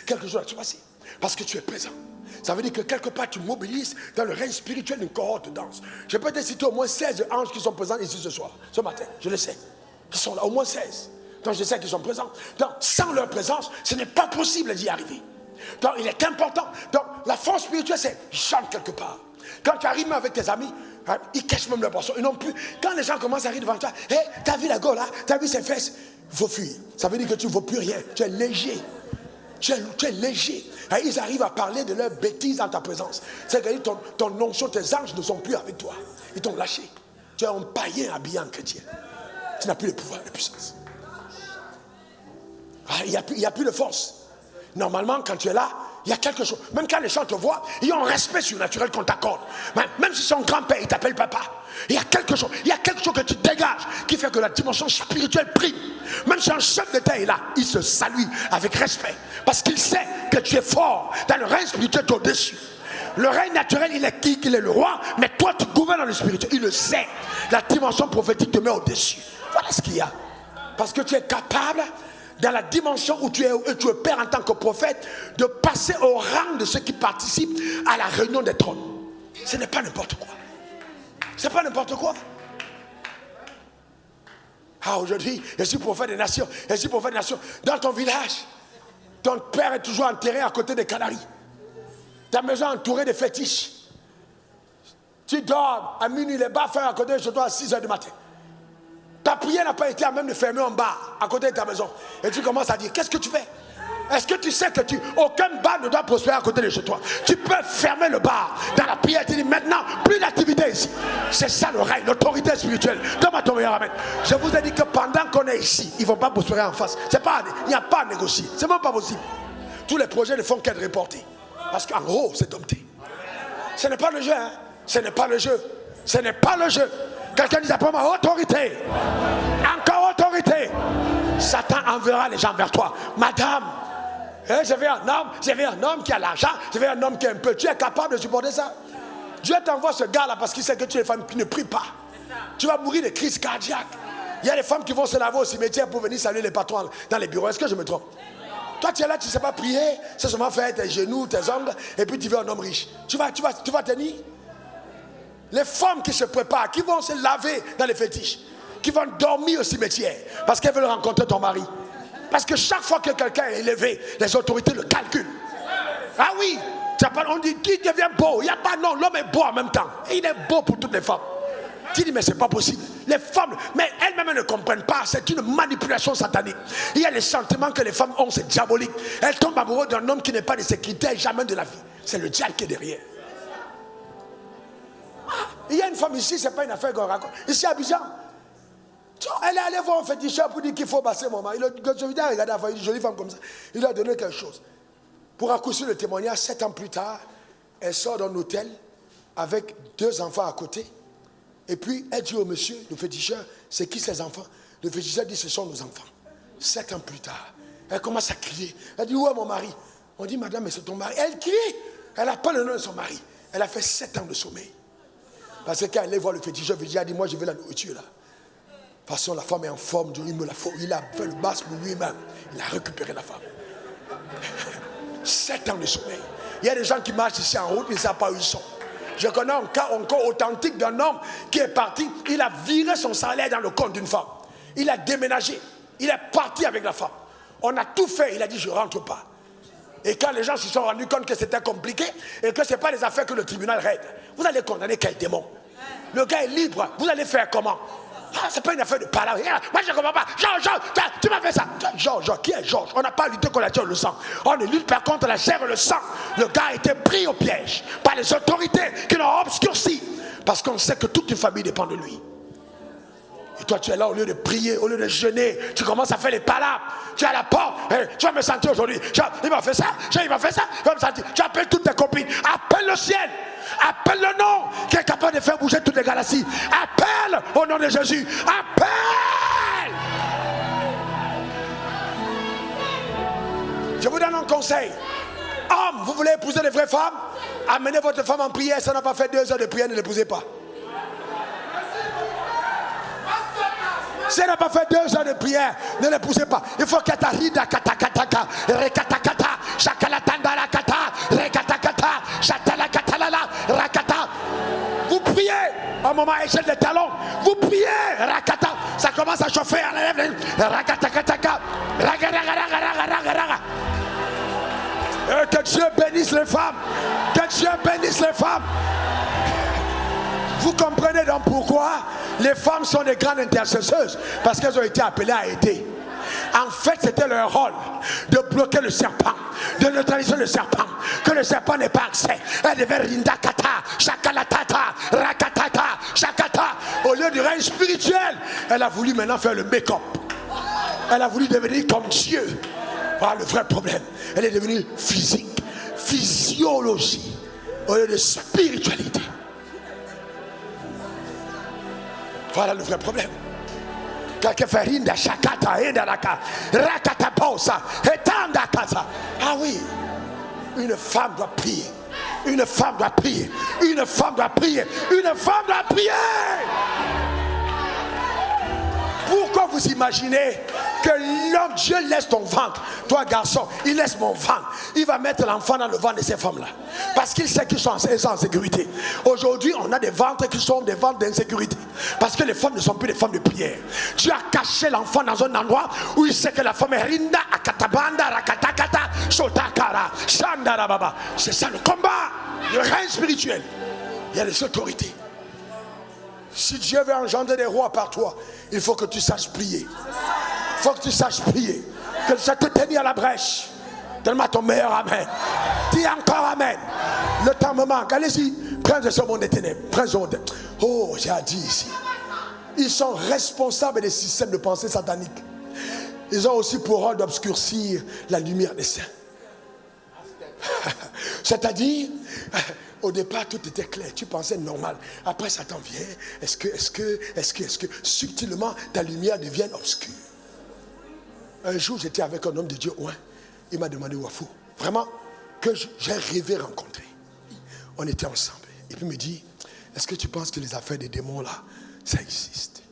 quelque chose va se passer. Parce que tu es présent. Ça veut dire que quelque part, tu mobilises dans le règne spirituel une cohorte dense. Je peux te citer au moins 16 anges qui sont présents ici ce soir, ce matin. Je le sais. Qui sont là, au moins 16. Donc je sais qu'ils sont présents. Donc sans leur présence, ce n'est pas possible d'y arriver. Donc il est important. Donc la force spirituelle, c'est chante quelque part. Quand tu arrives avec tes amis, ils cachent même leur boisson. Ils n'ont plus. Quand les gens commencent à rire devant toi, hey, t'as vu la gueule là, t'as vu ses fesses, il faut fuir. Ça veut dire que tu ne vaux plus rien. Tu es léger. Tu es léger. Et ils arrivent à parler de leurs bêtises dans ta présence. C'est-à-dire que ton onction, tes anges ne sont plus avec toi. Ils t'ont lâché. Tu es un païen habillé en chrétien. Tu n'as plus le pouvoir, la puissance. Il n'y a plus de force. Normalement, quand tu es là, il y a quelque chose. Même quand les gens te voient, il y a un respect surnaturel qu'on t'accorde. Même si son grand-père, il t'appelle papa. Il y a quelque chose que tu dégages qui fait que la dimension spirituelle prime. Même si un chef d'État est là, il se salue avec respect. Parce qu'il sait que tu es fort. Dans le règne spirituel, tu es au-dessus. Le règne naturel, il est qui? Il est le roi. Mais toi, tu gouvernes dans le spirituel. Il le sait. La dimension prophétique te met au-dessus. Voilà ce qu'il y a. Parce que tu es capable, dans la dimension où tu es père en tant que prophète, de passer au rang de ceux qui participent à la réunion des trônes. Ce n'est pas n'importe quoi. C'est pas n'importe quoi. Ah, aujourd'hui, je suis prophète des nations. Je suis prophète des nations. Dans ton village, ton père est toujours enterré à côté des Canaries. Ta maison est entourée de fétiches. Tu dors à minuit, les bars ferment à côté de chez toi à 6 h du matin. Ta prière n'a pas été à même de fermer un bar à côté de ta maison. Et tu commences à dire, qu'est-ce que tu fais? Est-ce que tu sais que aucun bar ne doit prospérer à côté de chez toi? Tu peux fermer le bar. Dans la prière, tu dis maintenant, plus d'activité ici. C'est ça le règne, l'autorité spirituelle. Donne-moi ton meilleur amen. Je vous ai dit que pendant qu'on est ici, ils ne vont pas prospérer en face. Il n'y a pas à négocier. C'est même pas possible. Tous les projets ne font qu'être reportés. Parce qu'en gros, c'est dompté. Ce n'est pas le jeu, hein? Ce n'est pas le jeu. Ce n'est pas le jeu. Quelqu'un dit après moi, autorité. Encore autorité. Satan enverra les gens vers toi. Madame, je veux un homme qui a l'argent, je veux un homme qui est un peu. Tu es capable de supporter ça? Dieu t'envoie ce gars-là parce qu'il sait que tu es une femme qui ne prie pas. Tu vas mourir de crise cardiaque. Il y a des femmes qui vont se laver au cimetière pour venir saluer les patrons dans les bureaux. Est-ce que je me trompe? Toi, tu es là, tu ne sais pas prier, c'est seulement faire tes genoux, tes ongles, et puis tu veux un homme riche. Tu vas tenir? Les femmes qui se préparent, qui vont se laver dans les fétiches, qui vont dormir au cimetière, parce qu'elles veulent rencontrer ton mari. Parce que chaque fois que quelqu'un est élevé, les autorités le calculent. Ah oui, on dit qui devient beau. Il n'y a pas non, l'homme est beau en même temps. Et il est beau pour toutes les femmes. Tu dis mais c'est pas possible. Les femmes, mais elles-mêmes ne comprennent pas. C'est une manipulation satanique. Il y a les sentiments que les femmes ont, c'est diabolique. Elles tombent amoureuses d'un homme qui n'est pas de ses critères jamais de la vie. C'est le diable qui est derrière. Il y a une femme ici, c'est pas une affaire qu'on raconte. Ici à Abidjan, elle est allée voir un féticheur pour dire qu'il faut passer mon mari. Je lui dis, regardez, une jolie femme comme ça. Il lui a donné quelque chose. Pour accoucher le témoignage, 7 ans plus tard, elle sort d'un hôtel avec 2 enfants à côté. Et puis, elle dit au monsieur, le féticheur, c'est qui ces enfants? Le féticheur dit, ce sont nos enfants. 7 ans plus tard, elle commence à crier. Elle dit, où est mon mari? On dit, madame, mais c'est ton mari. Elle crie. Elle n'a pas le nom de son mari. Elle a fait 7 ans de sommeil. Parce que quand elle allait voir le féticheur, le féticheur a dit, moi je veux la nourriture là. De toute façon, la femme est en forme, il a fait le masque pour lui-même. Il a récupéré la femme. 7 ans de sommeil. Il y a des gens qui marchent ici en route, ils ne savent pas où ils sont. Je connais un cas encore authentique d'un homme qui est parti, il a viré son salaire dans le compte d'une femme. Il a déménagé, il est parti avec la femme. On a tout fait, il a dit je ne rentre pas. Et quand les gens se sont rendus compte que c'était compliqué et que ce n'est pas les affaires que le tribunal règle, vous allez condamner quel démon? Le gars est libre, vous allez faire comment? Ah, c'est pas une affaire de parler. Moi je ne comprends pas. Georges, tu m'as fait ça. Georges, qui est Georges? On n'a pas lutté contre la chair et le sang. On ne lutte pas contre la chair et le sang. Le gars a été pris au piège par les autorités qui l'ont obscurci. Parce qu'on sait que toute une famille dépend de lui. Et toi tu es là au lieu de prier, au lieu de jeûner, tu commences à faire les palabres. Tu es à la porte, tu vas me sentir aujourd'hui. Il m'a fait ça, il m'a fait ça, il va me sentir. Tu appelles toutes tes copines, appelle le ciel. Appelle le nom qui est capable de faire bouger toutes les galaxies. Appelle au nom de Jésus. Appelle. Je vous donne un conseil. Homme, vous voulez épouser des vraies femmes? Amenez votre femme en prière. Ça n'a pas fait 2 heures de prière, ne l'épousez pas. Si elle n'a pas fait 2 heures de prière, ne l'épousez pas. Il faut qu'elle t'arrive à katakataka, rekatakata, chakalatanda la kata, rekatakata, chatalakatalala, rakata. Vous priez au moment où échelle les talons. Vous priez, rakata. Ça commence à chauffer à la lèvre. Rakatakataka, ragaragaragaragaraga. Que Dieu bénisse les femmes. Que Dieu bénisse les femmes. Vous comprenez donc pourquoi les femmes sont des grandes intercesseuses? Parce qu'elles ont été appelées à aider. En fait, c'était leur rôle de bloquer le serpent, de neutraliser le serpent, que le serpent n'ait pas accès. Elle devait rindakata, chakalatata, rakatata, chakata. Au lieu du règne spirituel, elle a voulu maintenant faire le make-up. Elle a voulu devenir comme Dieu. Voilà le vrai problème. Elle est devenue physique, physiologie, au lieu de spiritualité. Voilà le vrai problème. Quelqu'un fait rinda shakata, rinda raka, rakata pausa, etanda kasa. Ah oui, une femme doit prier. Une femme doit prier. Une femme doit prier. Une femme doit prier. Pourquoi vous imaginez que l'homme, Dieu laisse ton ventre? Toi garçon, il laisse mon ventre. Il va mettre l'enfant dans le ventre de ces femmes-là. Parce qu'il sait qu'ils sont en sécurité. Aujourd'hui, on a des ventres qui sont des ventres d'insécurité. Parce que les femmes ne sont plus des femmes de prière. Dieu a caché l'enfant dans un endroit où il sait que la femme est rinda, akatabanda, rakatakata, shotakara, shandarababa. C'est ça le combat, le règne spirituel. Il y a des autorités. Si Dieu veut engendrer des rois par toi, il faut que tu saches prier. Il faut que tu saches prier. Que ça te tenir à la brèche. Donne-moi ton meilleur amen. Dis encore amen. Le temps me manque. Allez-y. Prenez ce monde des ténèbres. Prenez ce monde. Oh, j'ai dit ici. Ils sont responsables des systèmes de pensée sataniques. Ils ont aussi pour rôle d'obscurcir la lumière des saints. C'est-à-dire, au départ tout était clair, tu pensais normal. Après Satan vient, est-ce que subtilement ta lumière devient obscure. Un jour j'étais avec un homme de Dieu, ouais, il m'a demandé Wafou, vraiment que j'ai rêvé rencontrer. On était ensemble et puis il me dit, est-ce que tu penses que les affaires des démons là, ça existe?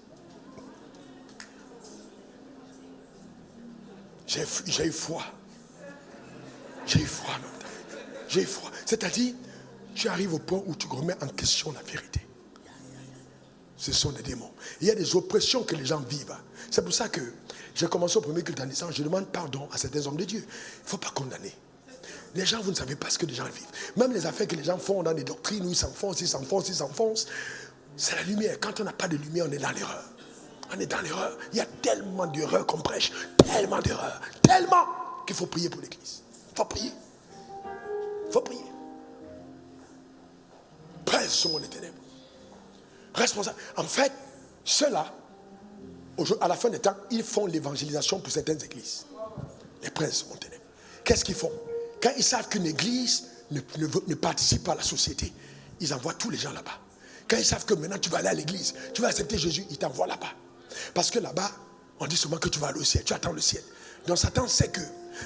J'ai eu foi. J'ai eu foi en même temps. J'ai eu foi. C'est-à-dire, tu arrives au point où tu remets en question la vérité. Ce sont des démons. Il y a des oppressions que les gens vivent. C'est pour ça que j'ai commencé au premier culte en disant, je demande pardon à certains hommes de Dieu. Il ne faut pas condamner. Les gens, vous ne savez pas ce que les gens vivent. Même les affaires que les gens font dans des doctrines où ils s'enfoncent. C'est la lumière. Quand on n'a pas de lumière, on est dans l'erreur. On est dans l'erreur. Il y a tellement d'erreurs qu'on prêche. Tellement d'erreurs. Tellement qu'il faut prier pour l'église. Il faut prier. Il faut prier. Presse sur mon ténèbres. Responsable. En fait, ceux-là, à la fin des temps, ils font l'évangélisation pour certaines églises. Les princes mon ténèbres. Qu'est-ce qu'ils font? Quand ils savent qu'une église ne participe pas à la société, ils envoient tous les gens là-bas. Quand ils savent que maintenant tu vas aller à l'église, tu vas accepter Jésus, ils t'envoient là-bas. Parce que là-bas, on dit souvent que tu vas aller au ciel, tu attends le ciel. Donc Satan sait que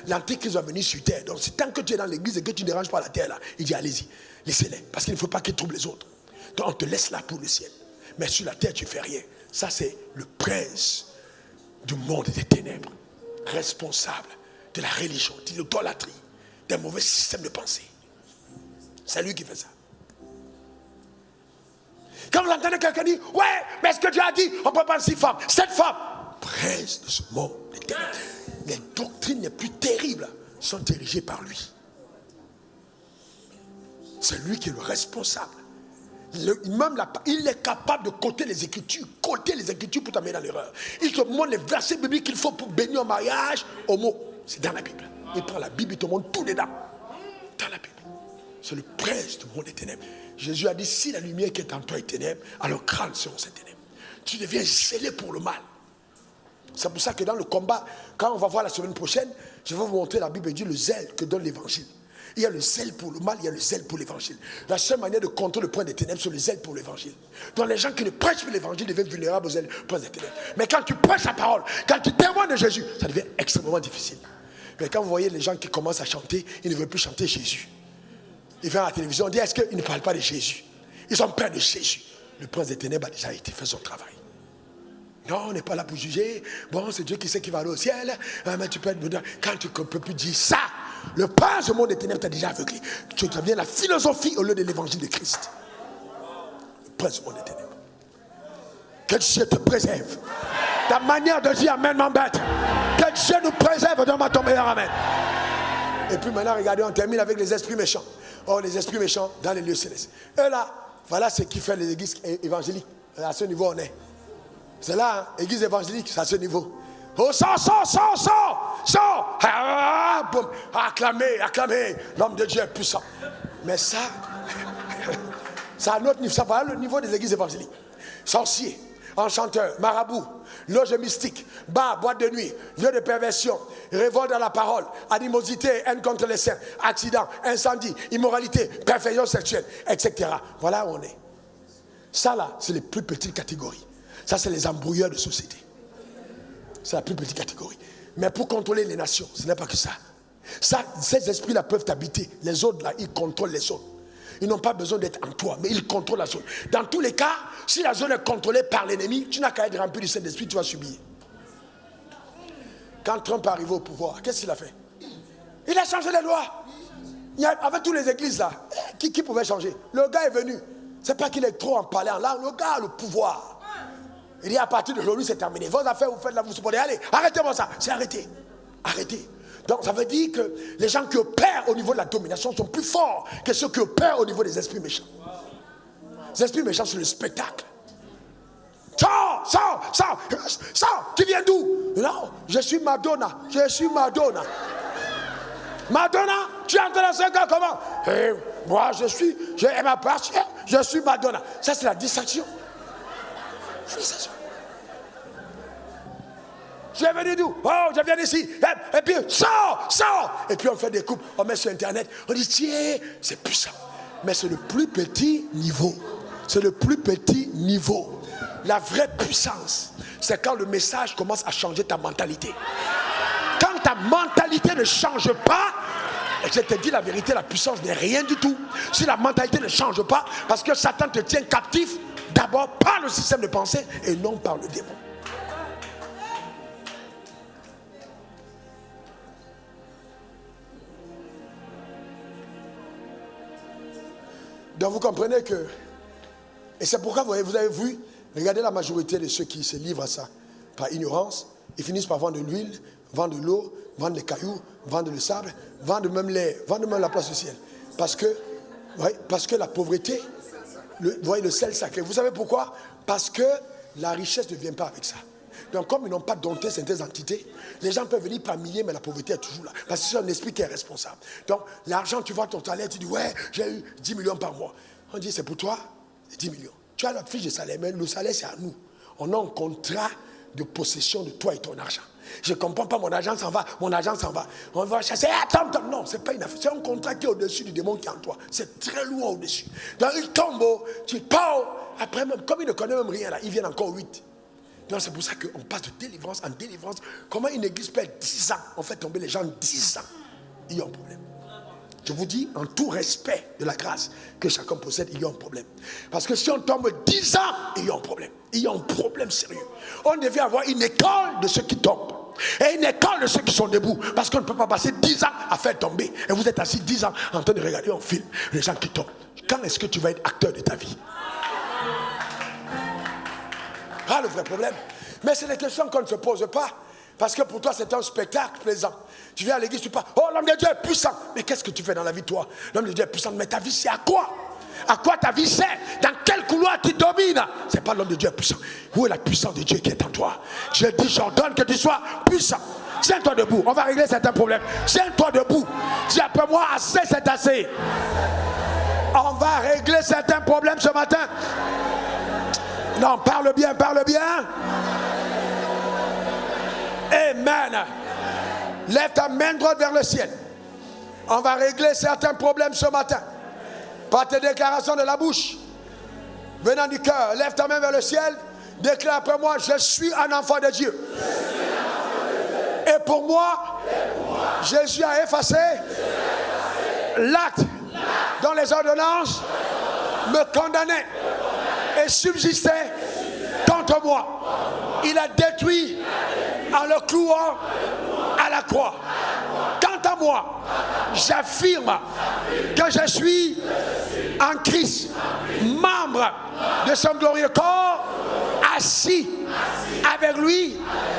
l'antéchrist va venir sur terre. Donc tant que tu es dans l'église et que tu ne déranges pas la terre là, il dit allez-y, laissez-les. Parce qu'il ne faut pas qu'ils troublent les autres. Donc on te laisse là pour le ciel. Mais sur la terre, tu ne fais rien. Ça, c'est le prince du monde des ténèbres, responsable de la religion, de l'idolâtrie, d'un mauvais système de pensée. C'est lui qui fait ça. Quand vous entendez quelqu'un dire, ouais, mais ce que Dieu a dit, on ne peut pas 6 femmes, 7 femmes. Prince de ce monde des ténèbres. Les doctrines les plus terribles sont dirigées par lui. C'est lui qui est le responsable. Il est capable de coter les Écritures pour t'amener dans l'erreur. Il te montre les versets bibliques qu'il faut pour bénir au mariage, au mot. C'est dans la Bible. Il prend la Bible, il te montre tout dedans. Dans la Bible. C'est le prince du monde des ténèbres. Jésus a dit, si la lumière qui est en toi est ténèbre, alors grandes seront ces ténèbres. Tu deviens scellé pour le mal. C'est pour ça que dans le combat, quand on va voir la semaine prochaine, je vais vous montrer la Bible et dire le zèle que donne l'évangile. Il y a le zèle pour le mal, il y a le zèle pour l'évangile. La seule manière de contrer le point des ténèbres, c'est le zèle pour l'évangile. Donc les gens qui ne prêchent plus l'évangile deviennent vulnérables au zèle point des ténèbres. Mais quand tu prêches la parole, quand tu témoignes de Jésus, ça devient extrêmement difficile. Mais quand vous voyez les gens qui commencent à chanter, ils ne veulent plus chanter Jésus. il vient à la télévision, on dit, est-ce qu'ils ne parlent pas de Jésus? Ils ont peur de Jésus. Le prince des ténèbres a déjà fait son travail. Non, on n'est pas là pour juger. Bon, c'est Dieu qui sait qui va aller au ciel. Mais tu peux être... Quand tu ne peux plus dire ça, le prince du monde des ténèbres t'a déjà aveuglé. Tu deviens la philosophie au lieu de l'évangile de Christ. Le prince du monde des ténèbres. Que Dieu te préserve. Ta manière de dire amen m'embête. Que Dieu nous préserve dans ton meilleur amen. Et puis maintenant, regardez, on termine avec les esprits méchants. Oh, les esprits méchants dans les lieux célestes. Et là, voilà ce qui fait les églises évangéliques. À ce niveau, on est. C'est là, hein, église évangélique, c'est à ce niveau. Oh, sors! Ah, boum. Acclamez, l'homme de Dieu est puissant. Mais ça, c'est à notre niveau. Ça va le niveau des églises évangéliques. Sorciers, enchanteurs, marabouts, loges mystiques, bars, boîtes de nuit, lieux de perversion, révolte dans la parole, animosité, haine contre les saints, accidents, incendies, immoralité, perfection sexuelle, etc. Voilà où on est. Ça là, c'est les plus petites catégories. Ça, c'est les embrouilleurs de société. C'est la plus petite catégorie. Mais pour contrôler les nations, ce n'est pas que ça. Ces esprits-là peuvent habiter. Les autres, là, ils contrôlent les zones. Ils n'ont pas besoin d'être en toi, mais ils contrôlent la zone. Dans tous les cas, si la zone est contrôlée par l'ennemi, tu n'as qu'à être rempli du Saint-Esprit, tu vas subir. Quand Trump est arrivé au pouvoir, qu'est-ce qu'il a fait? Il a changé les lois. Avec toutes les églises là, qui pouvait changer? Le gars est venu. C'est pas qu'il est trop en parlant là, le gars a le pouvoir. Il dit à partir d'aujourd'hui c'est terminé. Vos affaires, vous faites là, vous supportez. Allez, arrêtez-moi ça. C'est arrêté. Arrêtez. Donc ça veut dire que les gens qui opèrent au niveau de la domination sont plus forts que ceux qui opèrent au niveau des esprits méchants. Les esprits méchants, c'est le spectacle. Sors, tu viens d'où? Non, je suis Madonna. Madonna, tu es en train de se gars comment? Moi, je suis Madonna. Ça, c'est la distraction. Tu es venu d'où? Oh, je viens d'ici. Et puis, sors. Et puis, on fait des coupes, on met sur Internet. On dit, tiens, c'est puissant. Mais c'est le plus petit niveau. La vraie puissance, c'est quand le message commence à changer ta mentalité. Quand ta mentalité ne change pas, et je te dis la vérité, la puissance n'est rien du tout. Si la mentalité ne change pas, parce que Satan te tient captif, d'abord par le système de pensée et non par le démon. Donc vous comprenez que, et c'est pourquoi vous avez vu, regardez la majorité de ceux qui se livrent à ça, par ignorance, ils finissent par vendre de l'huile, vendre de l'eau, vendre des cailloux, vendre le sable, vendre même la place du ciel. Parce que la pauvreté, le sel sacré. Vous savez pourquoi? Parce que la richesse ne vient pas avec ça. Donc comme ils n'ont pas dompté certaines entités, les gens peuvent venir par milliers, mais la pauvreté est toujours là. Parce que c'est un esprit qui est responsable. Donc l'argent, tu vois ton salaire, tu dis, ouais, j'ai eu 10 millions par mois. On dit, c'est pour toi, 10 millions. Tu as la fiche de salaire, mais le salaire, c'est à nous. On a un contrat de possession de toi et ton argent. Je ne comprends pas, mon argent s'en va. On va chasser. Attends, non, ce n'est pas une affaire. C'est un contrat qui est au-dessus du démon qui est en toi. C'est très loin au-dessus. Donc il tombe, tu pars. Après, même, comme il ne connaît même rien, là, il vient encore 8. Donc c'est pour ça qu'on passe de délivrance en délivrance. Comment une église peut être 10 ans? On fait tomber les gens 10 ans. Il y a un problème. Je vous dis, en tout respect de la grâce que chacun possède, il y a un problème. Parce que si on tombe 10 ans, il y a un problème. Il y a un problème sérieux. On devait avoir une école de ceux qui tombent. Et une école de ceux qui sont debout. Parce qu'on ne peut pas passer 10 ans à faire tomber. Et vous êtes assis 10 ans en train de regarder un film, les gens qui tombent. Quand est-ce que tu vas être acteur de ta vie? Ah, le vrai problème. Mais c'est des questions qu'on ne se pose pas. Parce que pour toi, c'est un spectacle plaisant. Tu viens à l'église, tu parles. Oh, l'homme de Dieu est puissant. Mais qu'est-ce que tu fais dans la vie, toi? L'homme de Dieu est puissant. Mais ta vie, c'est à quoi? À quoi ta vie sert? Dans quel couloir tu domines? C'est pas l'homme de Dieu est puissant. Où est la puissance de Dieu qui est en toi? Je dis, j'ordonne que tu sois puissant. Tiens-toi debout. On va régler certains problèmes. Tiens-toi debout. Dis après moi, assez, c'est assez. On va régler certains problèmes ce matin. Non, parle bien, parle bien. Amen. Lève ta main droite vers le ciel. On va régler certains problèmes ce matin. Par tes déclarations de la bouche. Venant du cœur, lève ta main vers le ciel. Déclare après moi, je suis un enfant de Dieu. Et pour moi, Jésus a effacé l'acte dont les ordonnances me condamnaient et subsistaient contre moi. Il a détruit en le clouant à la croix. Quant à moi, j'affirme que je suis en Christ, membre de son glorieux corps, assis avec lui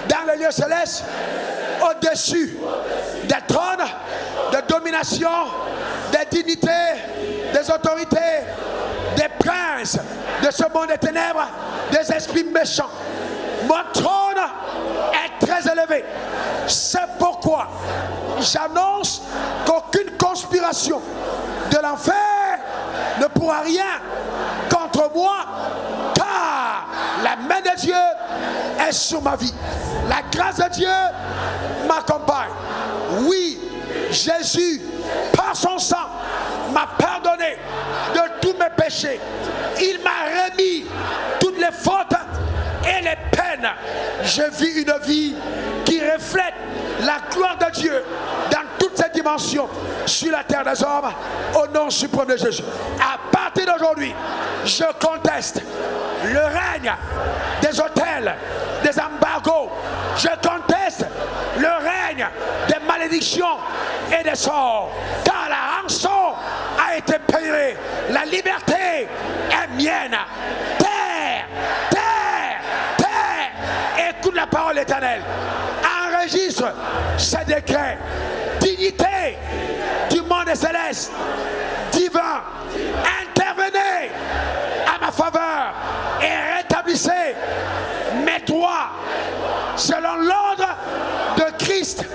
dans les lieux célestes, au-dessus des trônes, des dominations, des dignités, des autorités, des princes de ce monde des ténèbres, des esprits méchants. Mon trône est très élevé. C'est pourquoi j'annonce qu'aucune conspiration de l'enfer ne pourra rien contre moi, car la main de Dieu est sur ma vie. La grâce de Dieu m'accompagne. Oui, Jésus, par son sang, m'a pardonné de tous mes péchés. Il m'a remis toutes les fautes et les peines. Je vis une vie qui reflète la gloire de Dieu dans toutes ses dimensions sur la terre des hommes, au nom suprême de Jésus. À partir d'aujourd'hui, je conteste le règne des autels, des embargos. Je conteste le règne des malédictions et des sorts, car la rançon a été payée. La liberté est mienne. Terre, terre, terre, écoute la parole éternelle. Enregistre ces décrets. Dignité du monde céleste, divin, intervenez à ma faveur et rétablissez mes droits selon l'ordre de Christ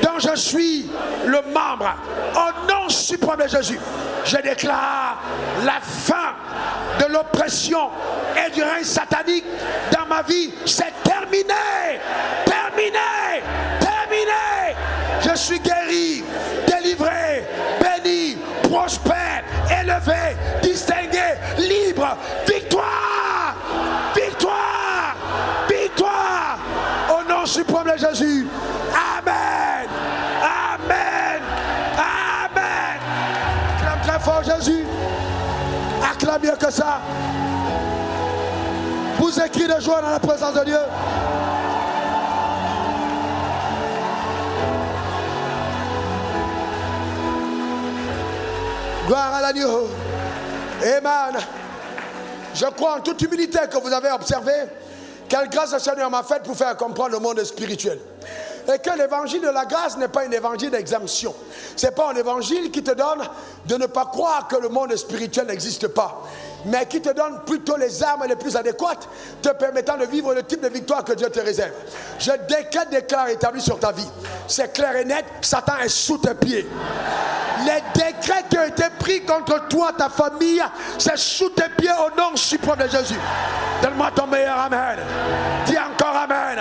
dont je suis le membre. Au nom suprême de Jésus, je déclare la fin de l'oppression et du règne satanique dans ma vie. C'est terminé, terminé, terminé. Je suis guéri, délivré, béni, prospère, élevé, distingué, libre. Victoire, victoire, victoire. Au nom suprême de Jésus. Amen, amen, amen. Acclame très fort Jésus. Acclame mieux que ça. Vous écrivez de joie dans la présence de Dieu. Gloire à l'agneau. Amen. Je crois en toute humilité que vous avez observé quelle grâce le Seigneur m'a faite pour faire comprendre le monde spirituel. Et que l'évangile de la grâce n'est pas un évangile d'exemption. Ce n'est pas un évangile qui te donne de ne pas croire que le monde spirituel n'existe pas, mais qui te donne plutôt les armes les plus adéquates, te permettant de vivre le type de victoire que Dieu te réserve. Je décrète des décrets établis sur ta vie. C'est clair et net, Satan est sous tes pieds. Les décrets qui ont été pris contre toi, ta famille, c'est sous tes pieds au nom suprême de Jésus. Donne-moi ton meilleur amen. Dis encore amen.